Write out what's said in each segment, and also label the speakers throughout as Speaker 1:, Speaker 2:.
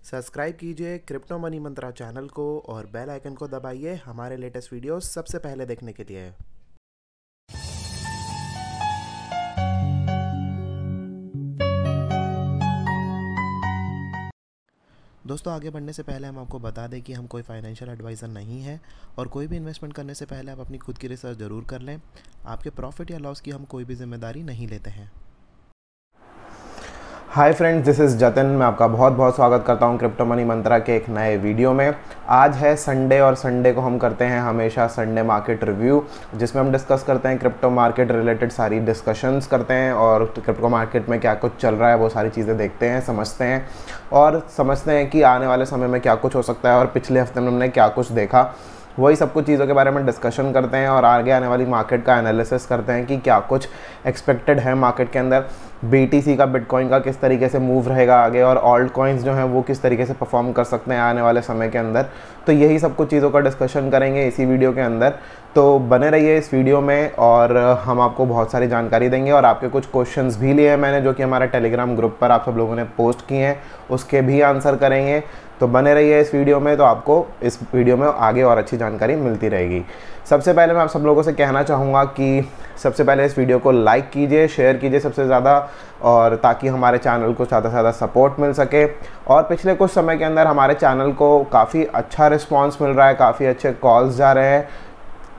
Speaker 1: Subscribe कीजिए crypto money मंत्रा channel को और बेल आइकन को दबाइए हमारे लेटेस्ट वीडियोस सबसे पहले देखने के लिए। दोस्तों, आगे बढ़ने से पहले हम आपको बता दें कि हम कोई फाइनेंशियल एडवाइज़र नहीं है और कोई भी इन्वेस्टमेंट करने से पहले आप अपनी खुद की रिसर्च ज़रूर कर लें। आपके प्रॉफिट या लॉस की हम कोई भी जिम्मेदारी नहीं लेते हैं।
Speaker 2: Hi friends, this is Jatin. मैं आपका बहुत बहुत स्वागत करता हूं क्रिप्टो मनी मंत्रा के एक नए वीडियो में। आज है संडे और संडे को हम करते हैं हमेशा संडे मार्केट रिव्यू, जिसमें हम डिस्कस करते हैं क्रिप्टो मार्केट रिलेटेड सारी डिस्कशंस करते हैं और क्रिप्टो मार्केट में क्या कुछ चल रहा है वो सारी चीज़ें देखते हैं, समझते हैं कि आने वाले समय में क्या कुछ हो सकता है और पिछले हफ्ते में हमने क्या कुछ देखा, वही सब कुछ चीज़ों के बारे में डिस्कशन करते हैं और आगे आने वाली मार्केट का एनालिसिस करते हैं कि क्या कुछ एक्सपेक्टेड है मार्केट के अंदर। BTC का, बिटकॉइन का किस तरीके से मूव रहेगा आगे और ऑल्ट कॉइन्स जो हैं वो किस तरीके से परफॉर्म कर सकते हैं आने वाले समय के अंदर। तो यही सब कुछ चीज़ों का डिस्कशन करेंगे इसी वीडियो के अंदर। तो बने रहिए इस वीडियो में और हम आपको बहुत सारी जानकारी देंगे और आपके कुछ क्वेश्चंस भी लिए हैं मैंने, जो कि हमारे टेलीग्राम ग्रुप पर आप सब लोगों ने पोस्ट किए हैं, उसके भी आंसर करेंगे। तो बने रहिए इस वीडियो में, तो आपको इस वीडियो में आगे और अच्छी जानकारी मिलती रहेगी। सबसे पहले मैं आप सब लोगों से कहना चाहूँगा कि सबसे पहले इस वीडियो को लाइक कीजिए, शेयर कीजिए सबसे ज़्यादा, और ताकि हमारे चैनल को ज़्यादा से ज़्यादा सपोर्ट मिल सके। और पिछले कुछ समय के अंदर हमारे चैनल को काफ़ी अच्छा रिस्पॉन्स मिल रहा है, काफ़ी अच्छे कॉल्स जा रहे हैं।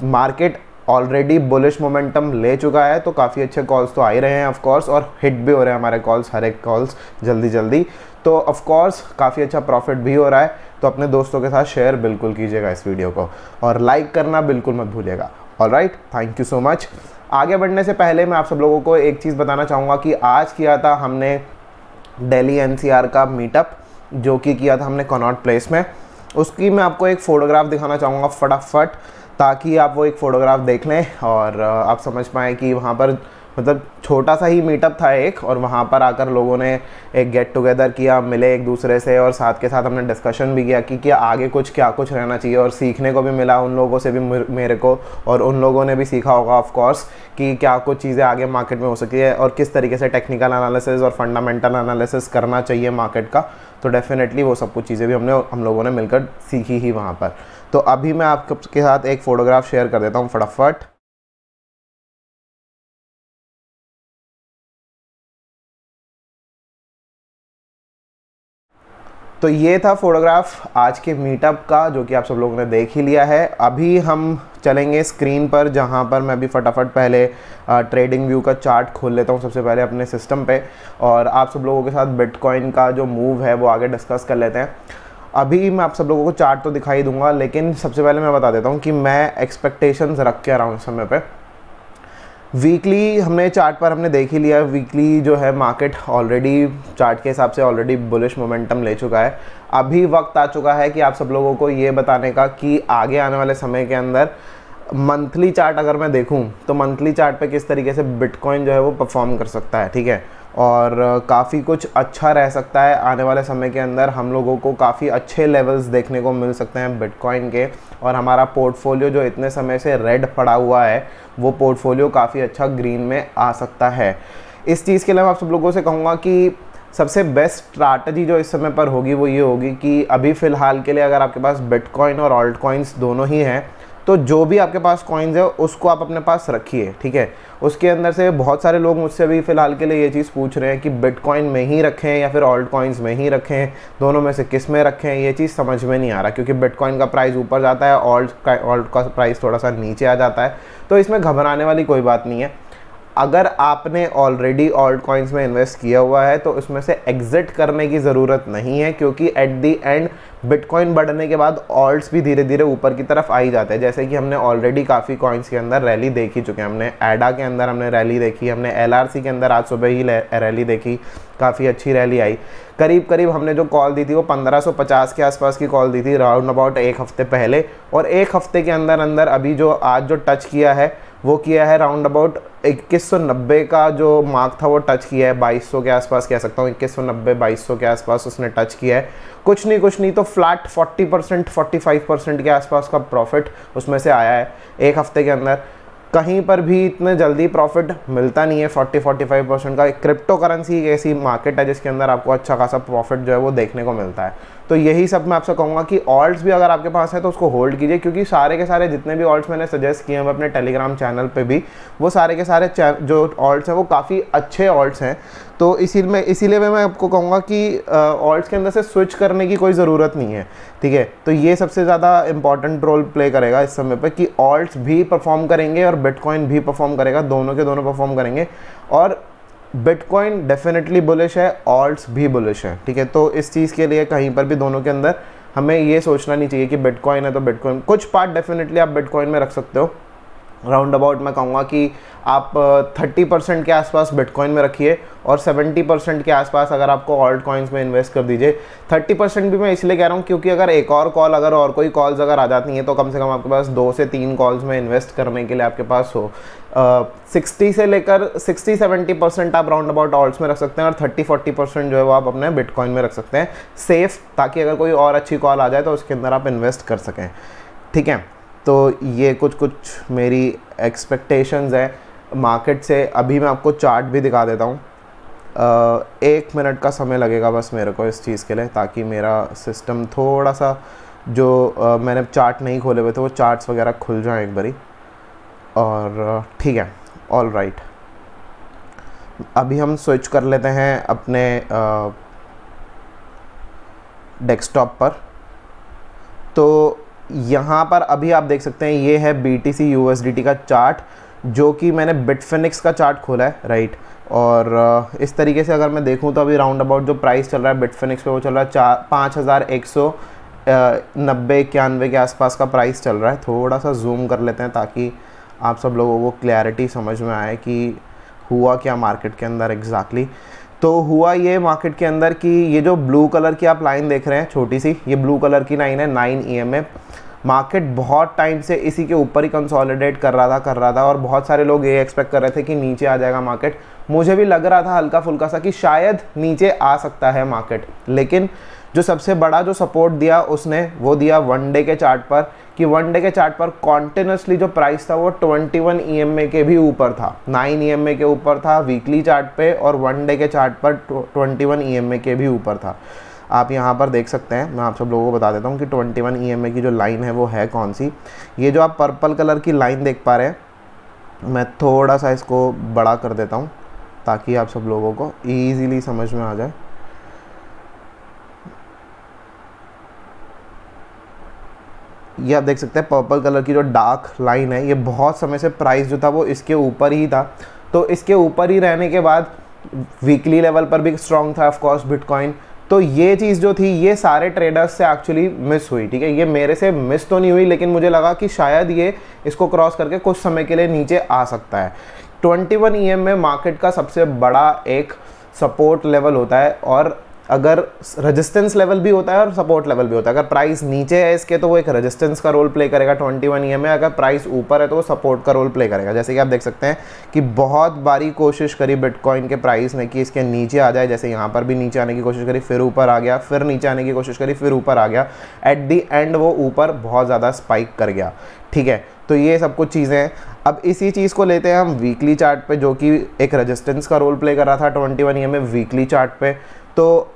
Speaker 2: मार्केट ऑलरेडी बुलिश मोमेंटम ले चुका है, तो काफ़ी अच्छे कॉल्स तो आ ही रहे हैं ऑफ कोर्स, और हिट भी हो रहे हैं हमारे कॉल्स, हर एक कॉल्स जल्दी। तो ऑफ कोर्स काफ़ी अच्छा प्रॉफिट भी हो रहा है। तो अपने दोस्तों के साथ शेयर बिल्कुल कीजिएगा इस वीडियो को और लाइक करना बिल्कुल मत भूलिएगा। Alright, thank you so much. आगे बढ़ने से पहले मैं आप सब लोगों को एक चीज़ बताना चाहूँगा कि आज किया था हमने दिल्ली NCR का मीटअप, जो कि किया था हमने कनॉट प्लेस में। उसकी मैं आपको एक फ़ोटोग्राफ दिखाना चाहूँगा फटाफट, ताकि आप वो एक फ़ोटोग्राफ देख लें और आप समझ पाएँ कि वहाँ पर मतलब छोटा सा ही मीटअप था एक, और वहाँ पर आकर लोगों ने एक गेट टुगेदर किया, मिले एक दूसरे से, और साथ के साथ हमने डिस्कशन भी किया कि क्या आगे क्या कुछ रहना चाहिए, और सीखने को भी मिला उन लोगों से भी मेरे को, और उन लोगों ने भी सीखा होगा ऑफ कोर्स कि क्या कुछ चीज़ें आगे मार्केट में हो सकती है और किस तरीके से टेक्निकल एनालिसिस और फंडामेंटल एनालिसिस करना चाहिए मार्केट का। तो डेफिनेटली वो सब कुछ चीज़ें भी हम लोगों ने मिलकर सीखी ही वहाँ पर। तो अभी मैं आपके साथ एक फ़ोटोग्राफ शेयर कर देता हूँ फटाफट। तो ये था फोटोग्राफ आज के मीटअप का, जो कि आप सब लोगों ने देख ही लिया है। अभी हम चलेंगे स्क्रीन पर, जहाँ पर मैं भी फटाफट पहले ट्रेडिंग व्यू का चार्ट खोल लेता हूँ सबसे पहले अपने सिस्टम पे, और आप सब लोगों के साथ बिटकॉइन का जो मूव है वो आगे डिस्कस कर लेते हैं। अभी मैं आप सब लोगों को चार्ट तो दिखाई दूंगा, लेकिन सबसे पहले मैं बता देता हूँ कि मैं एक्सपेक्टेशंस रख के आ रहा हूँ इस समय पे। वीकली हमने चार्ट पर हमने देख ही लिया, वीकली जो है मार्केट ऑलरेडी चार्ट के हिसाब से ऑलरेडी बुलिश मोमेंटम ले चुका है। अभी वक्त आ चुका है कि आप सब लोगों को ये बताने का कि आगे आने वाले समय के अंदर मंथली चार्ट अगर मैं देखूं तो मंथली चार्ट पे किस तरीके से बिटकॉइन जो है वो परफॉर्म कर सकता है, ठीक है। और काफ़ी कुछ अच्छा रह सकता है आने वाले समय के अंदर। हम लोगों को काफ़ी अच्छे लेवल्स देखने को मिल सकते हैं बिटकॉइन के, और हमारा पोर्टफोलियो जो इतने समय से रेड पड़ा हुआ है वो पोर्टफोलियो काफ़ी अच्छा ग्रीन में आ सकता है। इस चीज़ के लिए मैं आप सब लोगों से कहूँगा कि सबसे बेस्ट स्ट्रैटेजी जो इस समय पर होगी वो ये होगी कि अभी फ़िलहाल के लिए अगर आपके पास बिटकॉइन और ऑल्ट कॉइन्स दोनों ही हैं, तो जो भी आपके पास कॉइन्स है उसको आप अपने पास रखिए, ठीक है। उसके अंदर से बहुत सारे लोग मुझसे भी फ़िलहाल के लिए ये चीज़ पूछ रहे हैं कि बिटकॉइन में ही रखें या फिर ऑल्ट कॉइन्स में ही रखें, दोनों में से किस में रखें। ये चीज़ समझ में नहीं आ रहा, क्योंकि बिटकॉइन का प्राइस ऊपर जाता है, ऑल्ट का प्राइस थोड़ा सा नीचे आ जाता है। तो इसमें घबराने वाली कोई बात नहीं है। अगर आपने ऑलरेडी ऑल्ट कॉइन्स में इन्वेस्ट किया हुआ है तो उसमें से एग्जिट करने की ज़रूरत नहीं है, क्योंकि एट दी एंड बिटकॉइन बढ़ने के बाद ऑल्ट्स भी धीरे धीरे ऊपर की तरफ आ ही जाते हैं। जैसे कि हमने ऑलरेडी काफ़ी कॉइन्स के अंदर रैली देखी चुके हैं। हमने एडा के अंदर हमने रैली देखी, हमने LRC के अंदर आज सुबह ही रैली देखी, काफ़ी अच्छी रैली आई। करीब हमने जो कॉल दी थी वो 1550 के आसपास की कॉल दी थी राउंड अबाउट एक हफ्ते पहले, और एक हफ्ते के अंदर अभी जो आज जो टच किया है वो किया है राउंड अबाउट 2190 का जो मार्क था वो टच किया है, 2200 के आसपास कह सकता हूँ, 2190 2200 के आसपास उसने टच किया है। कुछ नहीं तो फ्लैट 40% 45% के आसपास का प्रॉफिट उसमें से आया है एक हफ्ते के अंदर। कहीं पर भी इतने जल्दी प्रॉफिट मिलता नहीं है 40-45% का। क्रिप्टो करेंसी एक ऐसी मार्केट है जिसके अंदर आपको अच्छा खासा प्रॉफिट जो है वो देखने को मिलता है। तो यही सब मैं आपसे कहूँगा कि ऑल्ट्स भी अगर आपके पास है तो उसको होल्ड कीजिए, क्योंकि सारे के सारे जितने भी ऑल्ट्स मैंने सजेस्ट किए हैं अपने टेलीग्राम चैनल पे भी, वो सारे के सारे जो ऑल्ट्स हैं वो काफ़ी अच्छे ऑल्ट्स हैं। तो इसीलिए मैं आपको कहूँगा कि ऑल्ट्स के अंदर से स्विच करने की कोई ज़रूरत नहीं है, ठीक है। तो ये सबसे ज़्यादा इंपॉर्टेंट रोल प्ले करेगा इस समय पे कि ऑल्ट्स भी परफॉर्म करेंगे और बिटकॉइन भी परफॉर्म करेगा, दोनों के दोनों परफॉर्म करेंगे। और बिटकॉइन डेफिनेटली बुलिश है, ऑल्ट्स भी बुलिश है, ठीक है। तो इस चीज़ के लिए कहीं पर भी दोनों के अंदर हमें ये सोचना नहीं चाहिए कि बिटकॉइन है तो बिटकॉइन, कुछ पार्ट डेफिनेटली आप बिटकॉइन में रख सकते हो। राउंड अबाउट मैं कहूँगा कि आप 30% के आसपास बिटकॉइन में रखिए और 70% के आसपास अगर आपको ऑल्ट कॉइन्स में इन्वेस्ट कर दीजिए। 30% भी मैं इसलिए कह रहा हूँ क्योंकि अगर एक और कॉल और कोई कॉल्स अगर आ जाती हैं तो कम से कम आपके पास 2 से 3 कॉल्स में इन्वेस्ट करने के लिए आपके पास हो। 60 से लेकर 60-70% आप राउंड अबाउट ऑल्ट्स में रख सकते हैं और 30-40% जो है वो आप अपने बिटकॉइन में रख सकते हैं सेफ, ताकि अगर कोई और अच्छी कॉल आ जाए तो उसके अंदर आप इन्वेस्ट कर सकें, ठीक है। तो ये कुछ मेरी एक्सपेक्टेशंस है मार्केट से। अभी मैं आपको चार्ट भी दिखा देता हूँ। 1 मिनट का समय लगेगा बस मेरे को इस चीज़ के लिए, ताकि मेरा सिस्टम थोड़ा सा जो मैंने चार्ट नहीं खोले हुए थे वो चार्ट्स वगैरह खुल जाएं एक बारी। और ठीक है, ऑल राइट। अभी हम स्विच कर लेते हैं अपने डेस्कटॉप पर। तो यहाँ पर अभी आप देख सकते हैं ये है BTC USDT का चार्ट, जो कि मैंने बिटफिनिक्स का चार्ट खोला है, राइट। और इस तरीके से अगर मैं देखूँ तो अभी राउंड अबाउट जो प्राइस चल रहा है बिटफिनिक्स पे वो चल रहा है 5190-91 के आसपास का प्राइस चल रहा है। थोड़ा सा जूम कर लेते हैं ताकि आप सब लोगों को क्लैरिटी समझ में आए कि हुआ क्या मार्केट के अंदर एग्जैक्टली। तो हुआ ये मार्केट के अंदर कि ये जो ब्लू कलर की आप लाइन देख रहे हैं छोटी सी, ये ब्लू कलर की लाइन है 9 EMA। मार्केट बहुत टाइम से इसी के ऊपर ही कंसोलिडेट कर रहा था और बहुत सारे लोग ये एक्सपेक्ट कर रहे थे कि नीचे आ जाएगा मार्केट। मुझे भी लग रहा था हल्का फुल्का सा कि शायद नीचे आ सकता है मार्केट, लेकिन जो सबसे बड़ा जो सपोर्ट दिया उसने वो दिया 1 डे के चार्ट पर, कि 1 डे के चार्ट पर कॉन्टिन्यूसली जो प्राइस था वो 21 EMA के भी ऊपर था, 9 EMA के ऊपर था वीकली चार्ट पे, और 1 डे के चार्ट पर 21 EMA के भी ऊपर था। आप यहाँ पर देख सकते हैं, मैं आप सब लोगों को बता देता हूँ कि 21 EMA की जो लाइन है वो है कौन सी। ये जो आप पर्पल कलर की लाइन देख पा रहे हैं, मैं थोड़ा सा इसको बड़ा कर देता हूँ ताकि आप सब लोगों को ईजीली समझ में आ जाए। ये आप देख सकते हैं पर्पल कलर की जो डार्क लाइन है, ये बहुत समय से प्राइस जो था वो इसके ऊपर ही था। तो इसके ऊपर ही रहने के बाद वीकली लेवल पर भी स्ट्रॉन्ग था ऑफ कोर्स बिटकॉइन। तो ये चीज़ जो थी ये सारे ट्रेडर्स से एक्चुअली मिस हुई, ठीक है। ये मेरे से मिस तो नहीं हुई, लेकिन मुझे लगा कि शायद ये इसको क्रॉस करके कुछ समय के लिए नीचे आ सकता है। 21 EMA मार्केट का सबसे बड़ा एक सपोर्ट लेवल होता है, और अगर रेजिस्टेंस लेवल भी होता है और सपोर्ट लेवल भी होता है। अगर प्राइस नीचे है इसके तो वो एक रेजिस्टेंस का रोल प्ले करेगा 21 EMA, अगर प्राइस ऊपर है तो वो सपोर्ट का रोल प्ले करेगा। जैसे कि आप देख सकते हैं कि बहुत बारी कोशिश करी बिटकॉइन के प्राइस ने कि इसके नीचे आ जाए, जैसे यहाँ पर भी नीचे आने की कोशिश करी, फिर ऊपर आ गया, फिर नीचे आने की कोशिश करी, फिर ऊपर आ गया। एट दी एंड वो ऊपर बहुत ज़्यादा स्पाइक कर गया, ठीक है। तो ये सब कुछ चीज़ें हैं। अब इसी चीज़ को लेते हैं हम वीकली चार्ट पे, जो कि एक रेजिस्टेंस का रोल प्ले कर रहा था 21 EMA वीकली चार्ट पे। तो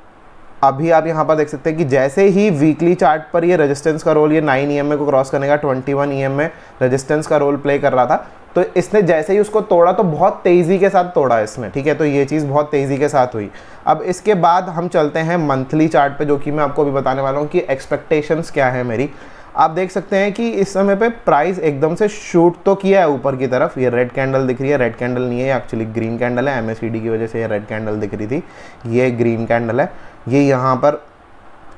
Speaker 2: अभी आप यहाँ पर देख सकते हैं कि जैसे ही वीकली चार्ट पर ये रेजिस्टेंस का रोल, ये 9 EMA को क्रॉस करने का 21 EMA रेजिस्टेंस का रोल प्ले कर रहा था, तो इसने जैसे ही उसको तोड़ा तो बहुत तेज़ी के साथ तोड़ा इसने, ठीक है। तो ये चीज़ बहुत तेज़ी के साथ हुई। अब इसके बाद हम चलते हैं मंथली चार्ट पे, जो कि मैं आपको अभी बताने वाला हूँ कि एक्सपेक्टेशंस क्या है मेरी। आप देख सकते हैं कि इस समय पे प्राइस एकदम से शूट तो किया है ऊपर की तरफ। ये रेड कैंडल दिख रही है, रेड कैंडल नहीं है एक्चुअली ग्रीन कैंडल है, MACD की वजह से ये रेड कैंडल दिख रही थी, ये ग्रीन कैंडल है। ये यहाँ पर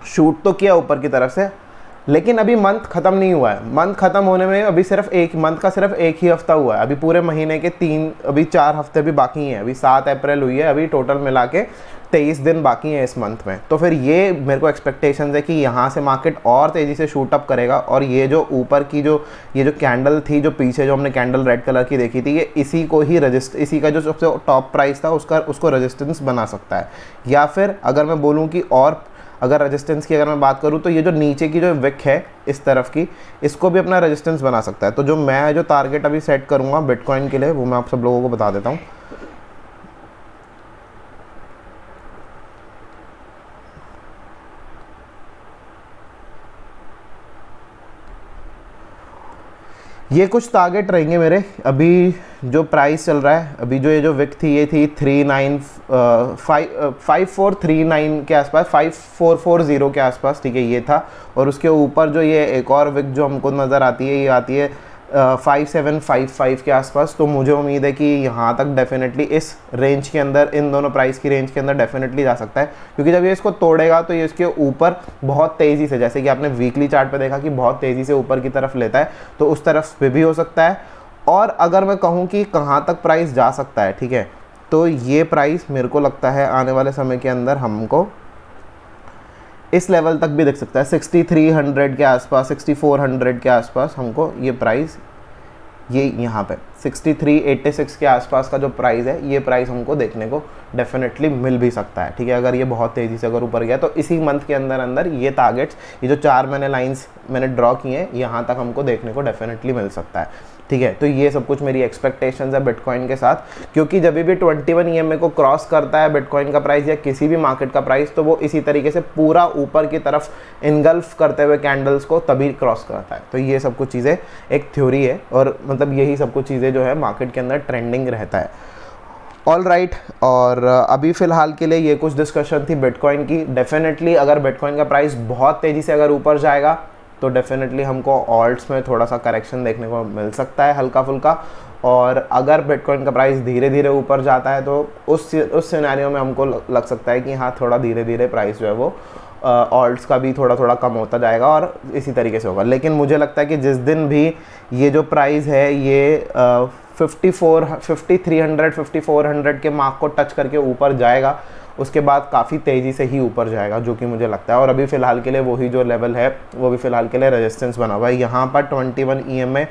Speaker 2: शूट तो किया ऊपर की तरफ से, लेकिन अभी मंथ खत्म नहीं हुआ है। मंथ खत्म होने में अभी सिर्फ एक मंथ का सिर्फ एक ही हफ्ता हुआ है। अभी पूरे महीने के 4 हफ्ते भी बाकी हैं। अभी 7 अप्रैल हुई है, अभी टोटल मिला के 23 दिन बाकी हैं इस मंथ में। तो फिर ये मेरे को एक्सपेक्टेशंस है कि यहाँ से मार्केट और तेज़ी से शूट अप करेगा, और ये जो ऊपर की ये जो कैंडल थी, जो पीछे जो हमने कैंडल रेड कलर की देखी थी, ये इसी को ही इसी का जो सबसे टॉप प्राइस था उसको रेजिस्टेंस बना सकता है। या फिर अगर मैं बोलूँ कि और अगर रेजिस्टेंस की अगर मैं बात करूँ तो ये जो नीचे की जो विक है इस तरफ की, इसको भी अपना रेजिस्टेंस बना सकता है। तो जो मैं जो टारगेट अभी सेट करूँगा बिटकॉइन के लिए वो मैं आप सब लोगों को बता देता हूँ। ये कुछ टारगेट रहेंगे मेरे। अभी जो प्राइस चल रहा है, अभी जो ये जो विक थी ये थी 5439 के आसपास, 5440 के आसपास, ठीक है, ये था। और उसके ऊपर जो ये एक और विक जो हमको नज़र आती है, ये आती है 5755 के आसपास। तो मुझे उम्मीद है कि यहाँ तक डेफिनेटली इस रेंज के अंदर, इन दोनों प्राइस की रेंज के अंदर डेफिनेटली जा सकता है, क्योंकि जब ये इसको तोड़ेगा तो ये इसके ऊपर बहुत तेज़ी से, जैसे कि आपने वीकली चार्ट पे देखा कि बहुत तेज़ी से ऊपर की तरफ लेता है, तो उस तरफ पे भी हो सकता है। और अगर मैं कहूँ कि कहाँ तक प्राइस जा सकता है, ठीक है, तो ये प्राइस मेरे को लगता है आने वाले समय के अंदर हमको इस लेवल तक भी दिख सकता है, 6300 के आसपास, 6400 के आसपास हमको ये प्राइस, ये यहाँ पे 6386 के आसपास का जो प्राइस है, ये प्राइस हमको देखने को डेफिनेटली मिल भी सकता है, ठीक है। अगर ये बहुत तेज़ी से अगर ऊपर गया तो इसी मंथ के अंदर अंदर ये टारगेट्स, ये जो 4 मैंने लाइंस मैंने ड्रॉ किए हैं, यहाँ तक हमको देखने को डेफिनेटली मिल सकता है, ठीक है। तो ये सब कुछ मेरी एक्सपेक्टेशंस है बिटकॉइन के साथ, क्योंकि जब भी 21 EMA को क्रॉस करता है बिटकॉइन का प्राइस या किसी भी मार्केट का प्राइस, तो वो इसी तरीके से पूरा ऊपर की तरफ इनगल्फ करते हुए कैंडल्स को तभी क्रॉस करता है। तो ये सब कुछ चीज़ें एक थ्योरी है, और मतलब यही सब कुछ चीज़ें जो है मार्केट के अंदर ट्रेंडिंग रहता है। ऑल राइट, और अभी फ़िलहाल के लिए ये कुछ डिस्कशन थी बिटकॉइन की। डेफिनेटली अगर बिटकॉइन का प्राइस बहुत तेज़ी से अगर ऊपर जाएगा तो डेफिनेटली हमको ऑल्ट्स में थोड़ा सा करेक्शन देखने को मिल सकता है, हल्का फुल्का। और अगर बिटकॉइन का प्राइस धीरे धीरे ऊपर जाता है तो उस सिनेरियो में हमको लग सकता है कि हाँ, थोड़ा धीरे धीरे प्राइस जो है वो ऑल्ट्स का भी थोड़ा थोड़ा कम होता जाएगा और इसी तरीके से होगा। लेकिन मुझे लगता है कि जिस दिन भी ये जो प्राइस है ये 5300 के मार्क को टच करके ऊपर जाएगा, उसके बाद काफ़ी तेज़ी से ही ऊपर जाएगा, जो कि मुझे लगता है। और अभी फ़िलहाल के लिए वही जो लेवल है वो भी फ़िलहाल के लिए रेजिस्टेंस बना हुआ है। यहाँ पर 21 EMA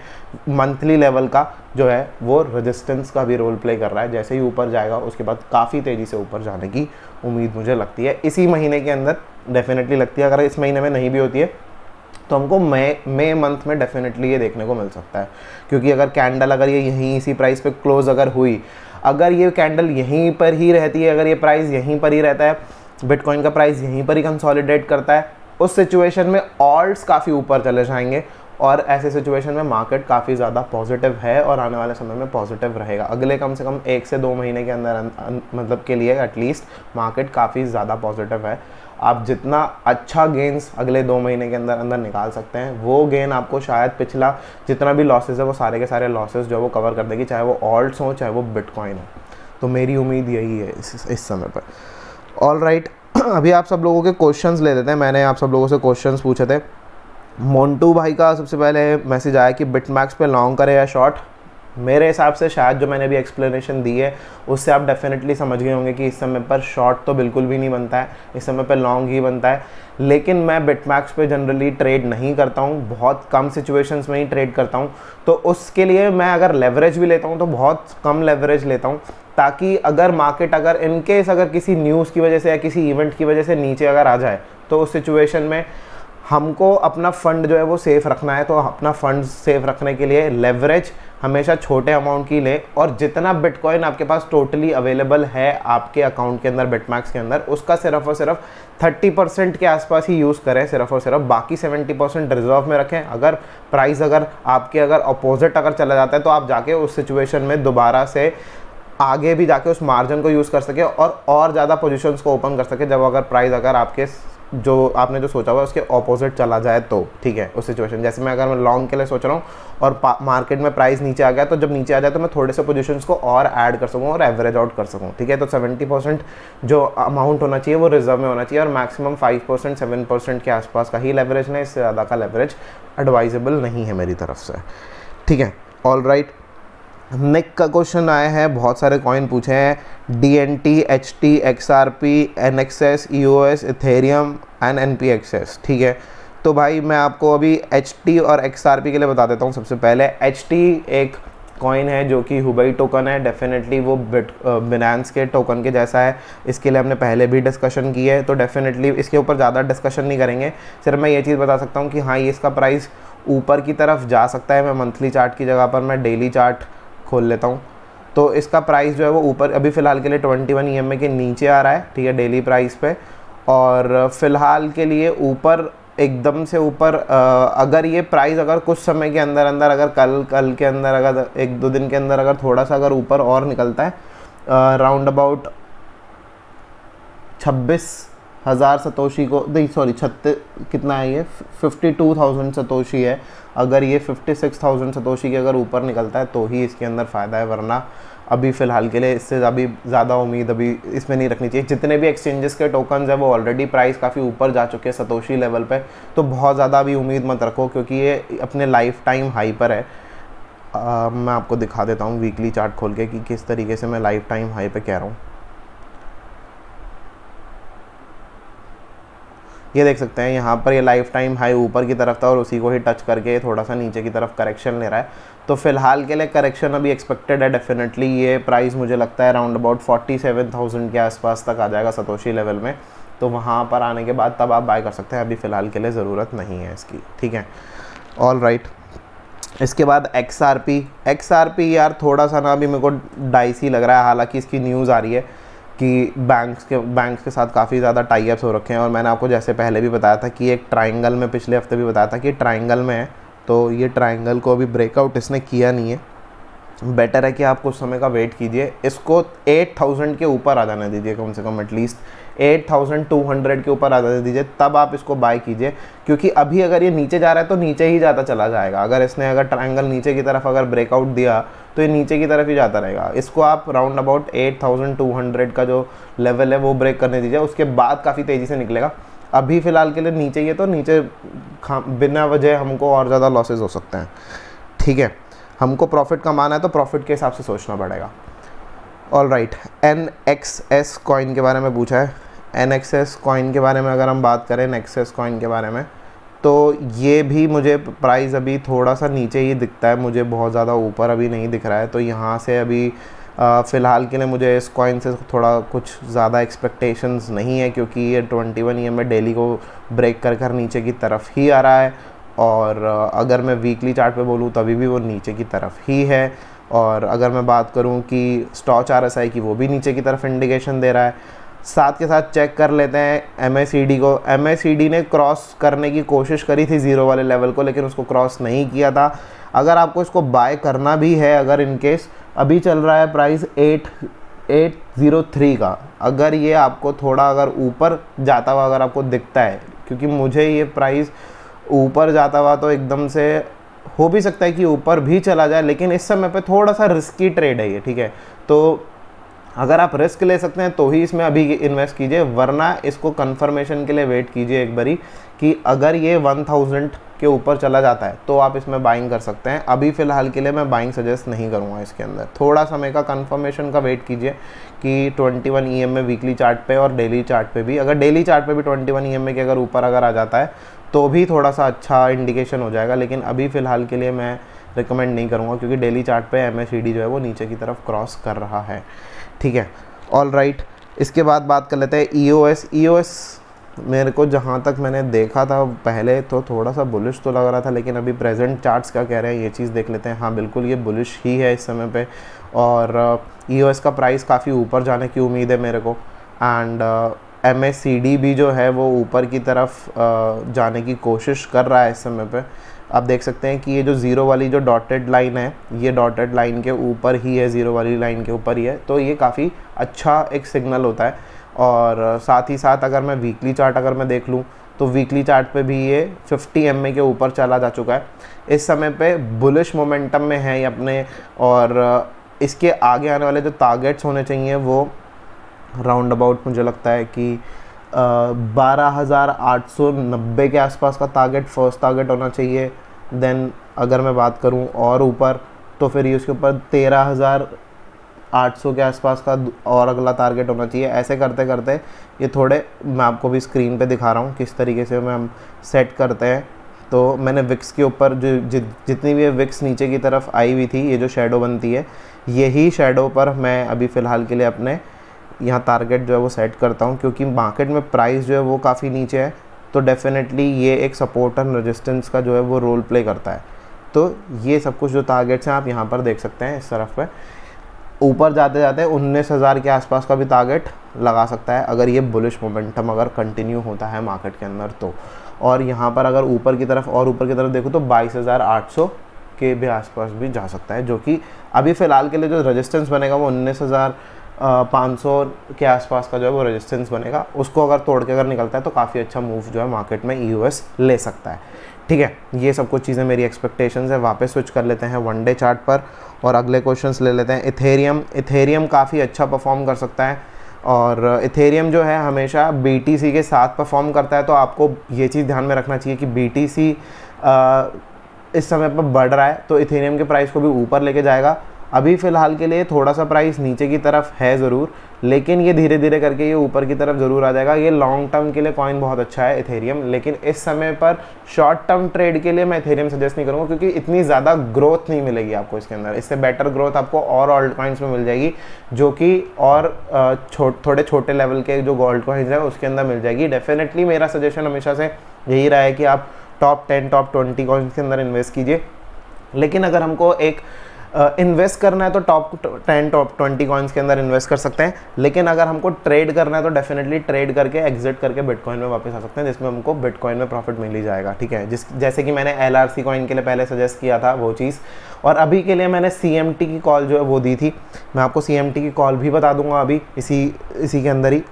Speaker 2: मंथली लेवल का जो है वो रेजिस्टेंस का भी रोल प्ले कर रहा है। जैसे ही ऊपर जाएगा उसके बाद काफ़ी तेज़ी से ऊपर जाने की उम्मीद मुझे लगती है, इसी महीने के अंदर डेफिनेटली लगती है। अगर इस महीने में नहीं भी होती है तो हमको मई मंथ में डेफिनेटली ये देखने को मिल सकता है, क्योंकि अगर कैंडल अगर ये यहीं इसी प्राइस पे क्लोज अगर हुई, अगर ये कैंडल यहीं पर ही रहती है, अगर ये प्राइस यहीं पर ही रहता है, बिटकॉइन का प्राइस यहीं पर ही कंसोलिडेट करता है, उस सिचुएशन में ऑल्ट्स काफ़ी ऊपर चले जाएंगे। और ऐसे सिचुएशन में मार्केट काफ़ी ज़्यादा पॉजिटिव है और आने वाले समय में पॉजिटिव रहेगा। अगले कम से कम 1 से 2 महीने के अंदर मतलब के लिए एटलीस्ट मार्केट काफ़ी ज़्यादा पॉजिटिव है। आप जितना अच्छा गेन्स अगले 2 महीने के अंदर अंदर निकाल सकते हैं, वो गेन आपको शायद पिछला जितना भी लॉसेस है वो सारे के सारे लॉसेस जो है वो कवर कर देगी, चाहे वो ऑल्ट्स हो चाहे वो बिटकॉइन हो। तो मेरी उम्मीद यही है इस समय पर। ऑल राइट, अभी आप सब लोगों के क्वेश्चंस ले लेते हैं। मैंने आप सब लोगों से क्वेश्चंस पूछे थे। मोन्टू भाई का सबसे पहले मैसेज आया कि बिटमैक्स पे लॉन्ग करे या शॉर्ट। मेरे हिसाब से शायद जो मैंने अभी एक्सप्लेनेशन दी है उससे आप डेफिनेटली समझ गए होंगे कि इस समय पर शॉर्ट तो बिल्कुल भी नहीं बनता है, इस समय पर लॉन्ग ही बनता है। लेकिन मैं बिटमैक्स पे जनरली ट्रेड नहीं करता हूँ, बहुत कम सिचुएशंस में ही ट्रेड करता हूँ। तो उसके लिए मैं अगर लेवरेज भी लेता हूँ तो बहुत कम लेवरेज लेता हूँ, ताकि अगर मार्केट अगर इनकेस अगर किसी न्यूज़ की वजह से या किसी इवेंट की वजह से नीचे अगर आ जाए तो उस सिचुएशन में हमको अपना फ़ंड जो है वो सेफ़ रखना है। तो अपना फ़ंड सेफ़ रखने के लिए लेवरेज हमेशा छोटे अमाउंट की ले, और जितना बिटकॉइन आपके पास टोटली अवेलेबल है आपके अकाउंट के अंदर बिटमैक्स के अंदर, उसका सिर्फ और सिर्फ 30% के आसपास ही यूज़ करें, सिर्फ और सिर्फ। बाकी 70% रिजर्व में रखें। अगर प्राइस अगर आपके अगर अपोजिट अगर चला जाता है तो आप जाके उस सिचुएशन में दोबारा से आगे भी जाके उस मार्जिन को यूज़ कर सके और ज़्यादा पोजीशंस को ओपन कर सके, जब अगर प्राइस अगर आपके जो आपने जो सोचा हुआ है उसके ऑपोजिट चला जाए तो, ठीक है। उस सिचुएशन जैसे मैं अगर मैं लॉन्ग के लिए सोच रहा हूँ और मार्केट में प्राइस नीचे आ गया, तो जब नीचे आ जाए तो मैं थोड़े से पोजीशंस को और ऐड कर सकूँ और एवरेज आउट कर सकूँ, ठीक है। तो 70% जो अमाउंट होना चाहिए वो रिजर्व में होना चाहिए, और मैक्सिमम 5% 7% के आसपास का ही लेवरेज है। इससे ज़्यादा का लेवरेज एडवाइजेबल नहीं है मेरी तरफ से, ठीक है। ऑल राइट, निक का क्वेश्चन आया है, बहुत सारे कॉइन पूछे हैं, DNT, HT, XRP, NXS, EOS, Ethereum and NPXS, ठीक है। तो भाई मैं आपको अभी HT और XRP के लिए बता देता हूँ। सबसे पहले HT एक कॉइन है जो कि हुबई टोकन है, डेफिनेटली वो बिनांस के टोकन के जैसा है। इसके लिए हमने पहले भी डिस्कशन की है, तो डेफिनेटली इसके ऊपर ज़्यादा डिस्कशन नहीं करेंगे। सिर्फ मैं ये चीज़ बता सकता हूँ कि हाँ, ये इसका प्राइस ऊपर की तरफ जा सकता है। मैं मंथली चार्ट की जगह पर मैं डेली चार्ट खोल लेता हूँ, तो इसका प्राइस जो है वो ऊपर अभी फ़िलहाल के लिए 21 EMA के नीचे आ रहा है, ठीक है, डेली प्राइस पे। और फ़िलहाल के लिए ऊपर, एकदम से ऊपर, अगर ये प्राइस अगर कुछ समय के अंदर अंदर, अगर कल के अंदर, अगर 1-2 दिन के अंदर अगर थोड़ा सा अगर ऊपर और निकलता है, राउंड अबाउट 26,000 सतोशी को, नहीं सॉरी, 36 कितना है ये, 52,000 सतोशी है। अगर ये 56,000 सतोशी के अगर ऊपर निकलता है तो ही इसके अंदर फ़ायदा है, वरना अभी फ़िलहाल के लिए इससे अभी ज़्यादा उम्मीद अभी इसमें नहीं रखनी चाहिए। जितने भी एक्सचेंजेस के टोकन्स हैं वो ऑलरेडी प्राइस काफ़ी ऊपर जा चुके हैं सतोशी लेवल पे, तो बहुत ज़्यादा अभी उम्मीद मत रखो, क्योंकि ये अपने लाइफ टाइम हाई पर है। मैं आपको दिखा देता हूँ वीकली चार्ट खोल के कि किस तरीके से मैं लाइफ टाइम हाई पे कह रहा हूँ। ये देख सकते हैं यहाँ पर ये लाइफ टाइम हाई ऊपर की तरफ था और उसी को ही टच करके थोड़ा सा नीचे की तरफ करेक्शन ले रहा है। तो फिलहाल के लिए करेक्शन अभी एक्सपेक्टेड है। डेफिनेटली ये प्राइस मुझे लगता है अराउंड अबाउट 47,000 के आसपास तक आ जाएगा सतोशी लेवल में, तो वहाँ पर आने के बाद तब आप बाय कर सकते हैं। अभी फ़िलहाल के लिए ज़रूरत नहीं है इसकी, ठीक है, ऑल राइट। इसके बाद XRP यार थोड़ा सा ना अभी मेरे को डाइसी लग रहा है। हालांकि इसकी न्यूज़ आ रही है कि बैंक्स के साथ काफ़ी ज़्यादा टाई अप्स हो रखे हैं, और मैंने आपको जैसे पहले भी बताया था कि एक ट्रायंगल में, पिछले हफ्ते भी बताया था कि ट्रायंगल में है, तो ये ट्रायंगल को अभी ब्रेकआउट इसने किया नहीं है। बेटर है कि आप कुछ समय का वेट कीजिए, इसको 8,000 के ऊपर आ जाने दीजिए, कम से कम एटलीस्ट 8,200 के ऊपर आ जाने दीजिए, तब आप इसको बाय कीजिए। क्योंकि अभी अगर ये नीचे जा रहा है तो नीचे ही जाता चला जाएगा। अगर इसने अगर ट्रायंगल नीचे की तरफ अगर ब्रेकआउट दिया तो ये नीचे की तरफ ही जाता रहेगा। इसको आप राउंड अबाउट 8,200 का जो लेवल है वो ब्रेक करने दीजिए, उसके बाद काफ़ी तेज़ी से निकलेगा। अभी फ़िलहाल के लिए नीचे ही है, तो नीचे बिना वजह हमको और ज़्यादा लॉसेज हो सकते हैं, ठीक है। हमको प्रॉफिट कमाना है तो प्रॉफिट के हिसाब से सोचना पड़ेगा। ऑल राइट, NXS कॉइन के बारे में पूछा है। NXS कॉइन के बारे में अगर हम बात करें, NXS कॉइन के बारे में, तो ये भी मुझे प्राइस अभी थोड़ा सा नीचे ही दिखता है, मुझे बहुत ज़्यादा ऊपर अभी नहीं दिख रहा है। तो यहाँ से अभी फ़िलहाल के लिए मुझे इस कॉइन से थोड़ा कुछ ज़्यादा एक्सपेक्टेशंस नहीं है, क्योंकि ये 21 EMA डेली को ब्रेक कर नीचे की तरफ ही आ रहा है। और अगर मैं वीकली चार्ट पे बोलूँ तभी भी वो नीचे की तरफ ही है। और अगर मैं बात करूँ कि स्टॉच RSI की, वो भी नीचे की तरफ इंडिकेशन दे रहा है। साथ के साथ चेक कर लेते हैं MACD को। MACD ने क्रॉस करने की कोशिश करी थी ज़ीरो वाले लेवल को, लेकिन उसको क्रॉस नहीं किया था। अगर आपको इसको बाय करना भी है, अगर इनकेस अभी चल रहा है प्राइस 8,803 का, अगर ये आपको थोड़ा अगर ऊपर जाता हुआ अगर आपको दिखता है, क्योंकि मुझे ये प्राइस ऊपर जाता हुआ तो एकदम से हो भी सकता है कि ऊपर भी चला जाए, लेकिन इस समय पे थोड़ा सा रिस्की ट्रेड है ये, ठीक है। तो अगर आप रिस्क ले सकते हैं तो ही इसमें अभी इन्वेस्ट कीजिए, वरना इसको कंफर्मेशन के लिए वेट कीजिए एक बारी कि अगर ये 1,000 के ऊपर चला जाता है तो आप इसमें बाइंग कर सकते हैं। अभी फ़िलहाल के लिए मैं बाइंग सजेस्ट नहीं करूँगा इसके अंदर। थोड़ा समय का कंफर्मेशन का वेट कीजिए कि 21 EMA वीकली चार्ट पे और डेली चार्ट पे भी, अगर डेली चार्ट पे भी 21 EMA के अगर ऊपर अगर आ जाता है तो भी थोड़ा सा अच्छा इंडिकेशन हो जाएगा। लेकिन अभी फ़िलहाल के लिए मैं रिकमेंड नहीं करूँगा, क्योंकि डेली चार्ट पे MACD जो है वो नीचे की तरफ क्रॉस कर रहा है, ठीक है। ऑल राइट, इसके बाद बात कर लेते हैं EOS। मेरे को जहाँ तक मैंने देखा था पहले तो थोड़ा सा बुलिश तो लग रहा था, लेकिन अभी प्रेजेंट चार्ट्स क्या कह रहे हैं ये चीज़ देख लेते हैं। हाँ बिल्कुल, ये बुलिश ही है इस समय पे, और EOS का प्राइस काफ़ी ऊपर जाने की उम्मीद है मेरे को। एंड MACD भी जो है वो ऊपर की तरफ जाने की कोशिश कर रहा है इस समय पे। आप देख सकते हैं कि ये जो ज़ीरो वाली जो डॉटेड लाइन है, ये डॉटेड लाइन के ऊपर ही है, ज़ीरो वाली लाइन के ऊपर ही है, तो ये काफ़ी अच्छा एक सिग्नल होता है। और साथ ही साथ अगर मैं वीकली चार्ट अगर मैं देख लूँ तो वीकली चार्ट पे भी ये 50 MA के ऊपर चला जा चुका है। इस समय पे बुलिश मोमेंटम में है ये अपने, और इसके आगे आने वाले जो टारगेट्स होने चाहिए वो राउंड अबाउट मुझे लगता है कि 12,890 के आसपास का टारगेट फर्स्ट टारगेट होना चाहिए। देन अगर मैं बात करूं और ऊपर तो फिर ये उसके ऊपर 13,800 के आसपास का और अगला टारगेट होना चाहिए। ऐसे करते करते ये थोड़े, मैं आपको भी स्क्रीन पे दिखा रहा हूँ किस तरीके से हम सेट करते हैं तो मैंने विक्स के ऊपर जितनी भी विक्स नीचे की तरफ आई हुई थी, ये जो शेडो बनती है, यही शेडो पर मैं अभी फ़िलहाल के लिए अपने यहाँ टारगेट जो है वो सेट करता हूँ, क्योंकि मार्केट में प्राइस जो है वो काफ़ी नीचे है, तो डेफिनेटली ये एक सपोर्ट एंड रेजिस्टेंस का जो है वो रोल प्ले करता है। तो ये सब कुछ जो टारगेट्स हैं आप यहाँ पर देख सकते हैं इस तरफ पे। ऊपर जाते जाते 19,000 के आसपास का भी टारगेट लगा सकता है अगर ये बुलिश मोमेंटम अगर कंटिन्यू होता है मार्केट के अंदर तो। और यहाँ पर अगर ऊपर की तरफ देखो तो 22,800 के भी आसपास भी जा सकता है, जो कि अभी फ़िलहाल के लिए जो रेजिस्टेंस बनेगा वो 19,500 के आसपास का जो है वो रेजिस्टेंस बनेगा। उसको अगर तोड़ के अगर निकलता है तो काफ़ी अच्छा मूव जो है मार्केट में यूएस ले सकता है। ठीक है, ये सब कुछ चीज़ें मेरी एक्सपेक्टेशंस है। वापस स्विच कर लेते हैं वन डे चार्ट पर और अगले क्वेश्चंस ले लेते हैं। इथेरियम काफ़ी अच्छा परफॉर्म कर सकता है, और इथेरियम जो है हमेशा BTC के साथ परफॉर्म करता है, तो आपको ये चीज़ ध्यान में रखना चाहिए कि BTC इस समय पर बढ़ रहा है तो इथेरियम के प्राइस को भी ऊपर लेके जाएगा। अभी फ़िलहाल के लिए थोड़ा सा प्राइस नीचे की तरफ है ज़रूर, लेकिन ये धीरे धीरे करके ये ऊपर की तरफ ज़रूर आ जाएगा। ये लॉन्ग टर्म के लिए कॉइन बहुत अच्छा है इथेरियम, लेकिन इस समय पर शॉर्ट टर्म ट्रेड के लिए मैं इथेरियम सजेस्ट नहीं करूँगा, क्योंकि इतनी ज़्यादा ग्रोथ नहीं मिलेगी आपको इसके अंदर। इससे बेटर ग्रोथ आपको और ऑल्ट कॉइन्स में मिल जाएगी, जो कि और थोड़े छोटे लेवल के जो गोल्ड कॉइन्स हैं उसके अंदर मिल जाएगी। डेफिनेटली मेरा सजेशन हमेशा से यही रहा है कि आप टॉप 10 टॉप 20 कॉइन्स के अंदर इन्वेस्ट कीजिए। लेकिन अगर हमको एक इन्वेस्ट करना है तो टॉप 10 टॉप 20 कॉइन्स के अंदर इन्वेस्ट कर सकते हैं, लेकिन अगर हमको ट्रेड करना है तो डेफिनेटली ट्रेड करके एग्जिट करके बिटकॉइन में वापस आ सकते हैं, जिसमें हमको बिटकॉइन में प्रॉफिट मिल ही जाएगा। ठीक है, जैसे कि मैंने LRC कॉइन के लिए पहले सजेस्ट किया था वो चीज़, और अभी के लिए मैंने CMT की कॉल जो है वो दी थी। मैं आपको CMT की कॉल भी बता दूंगा अभी इसी के अंदर ही।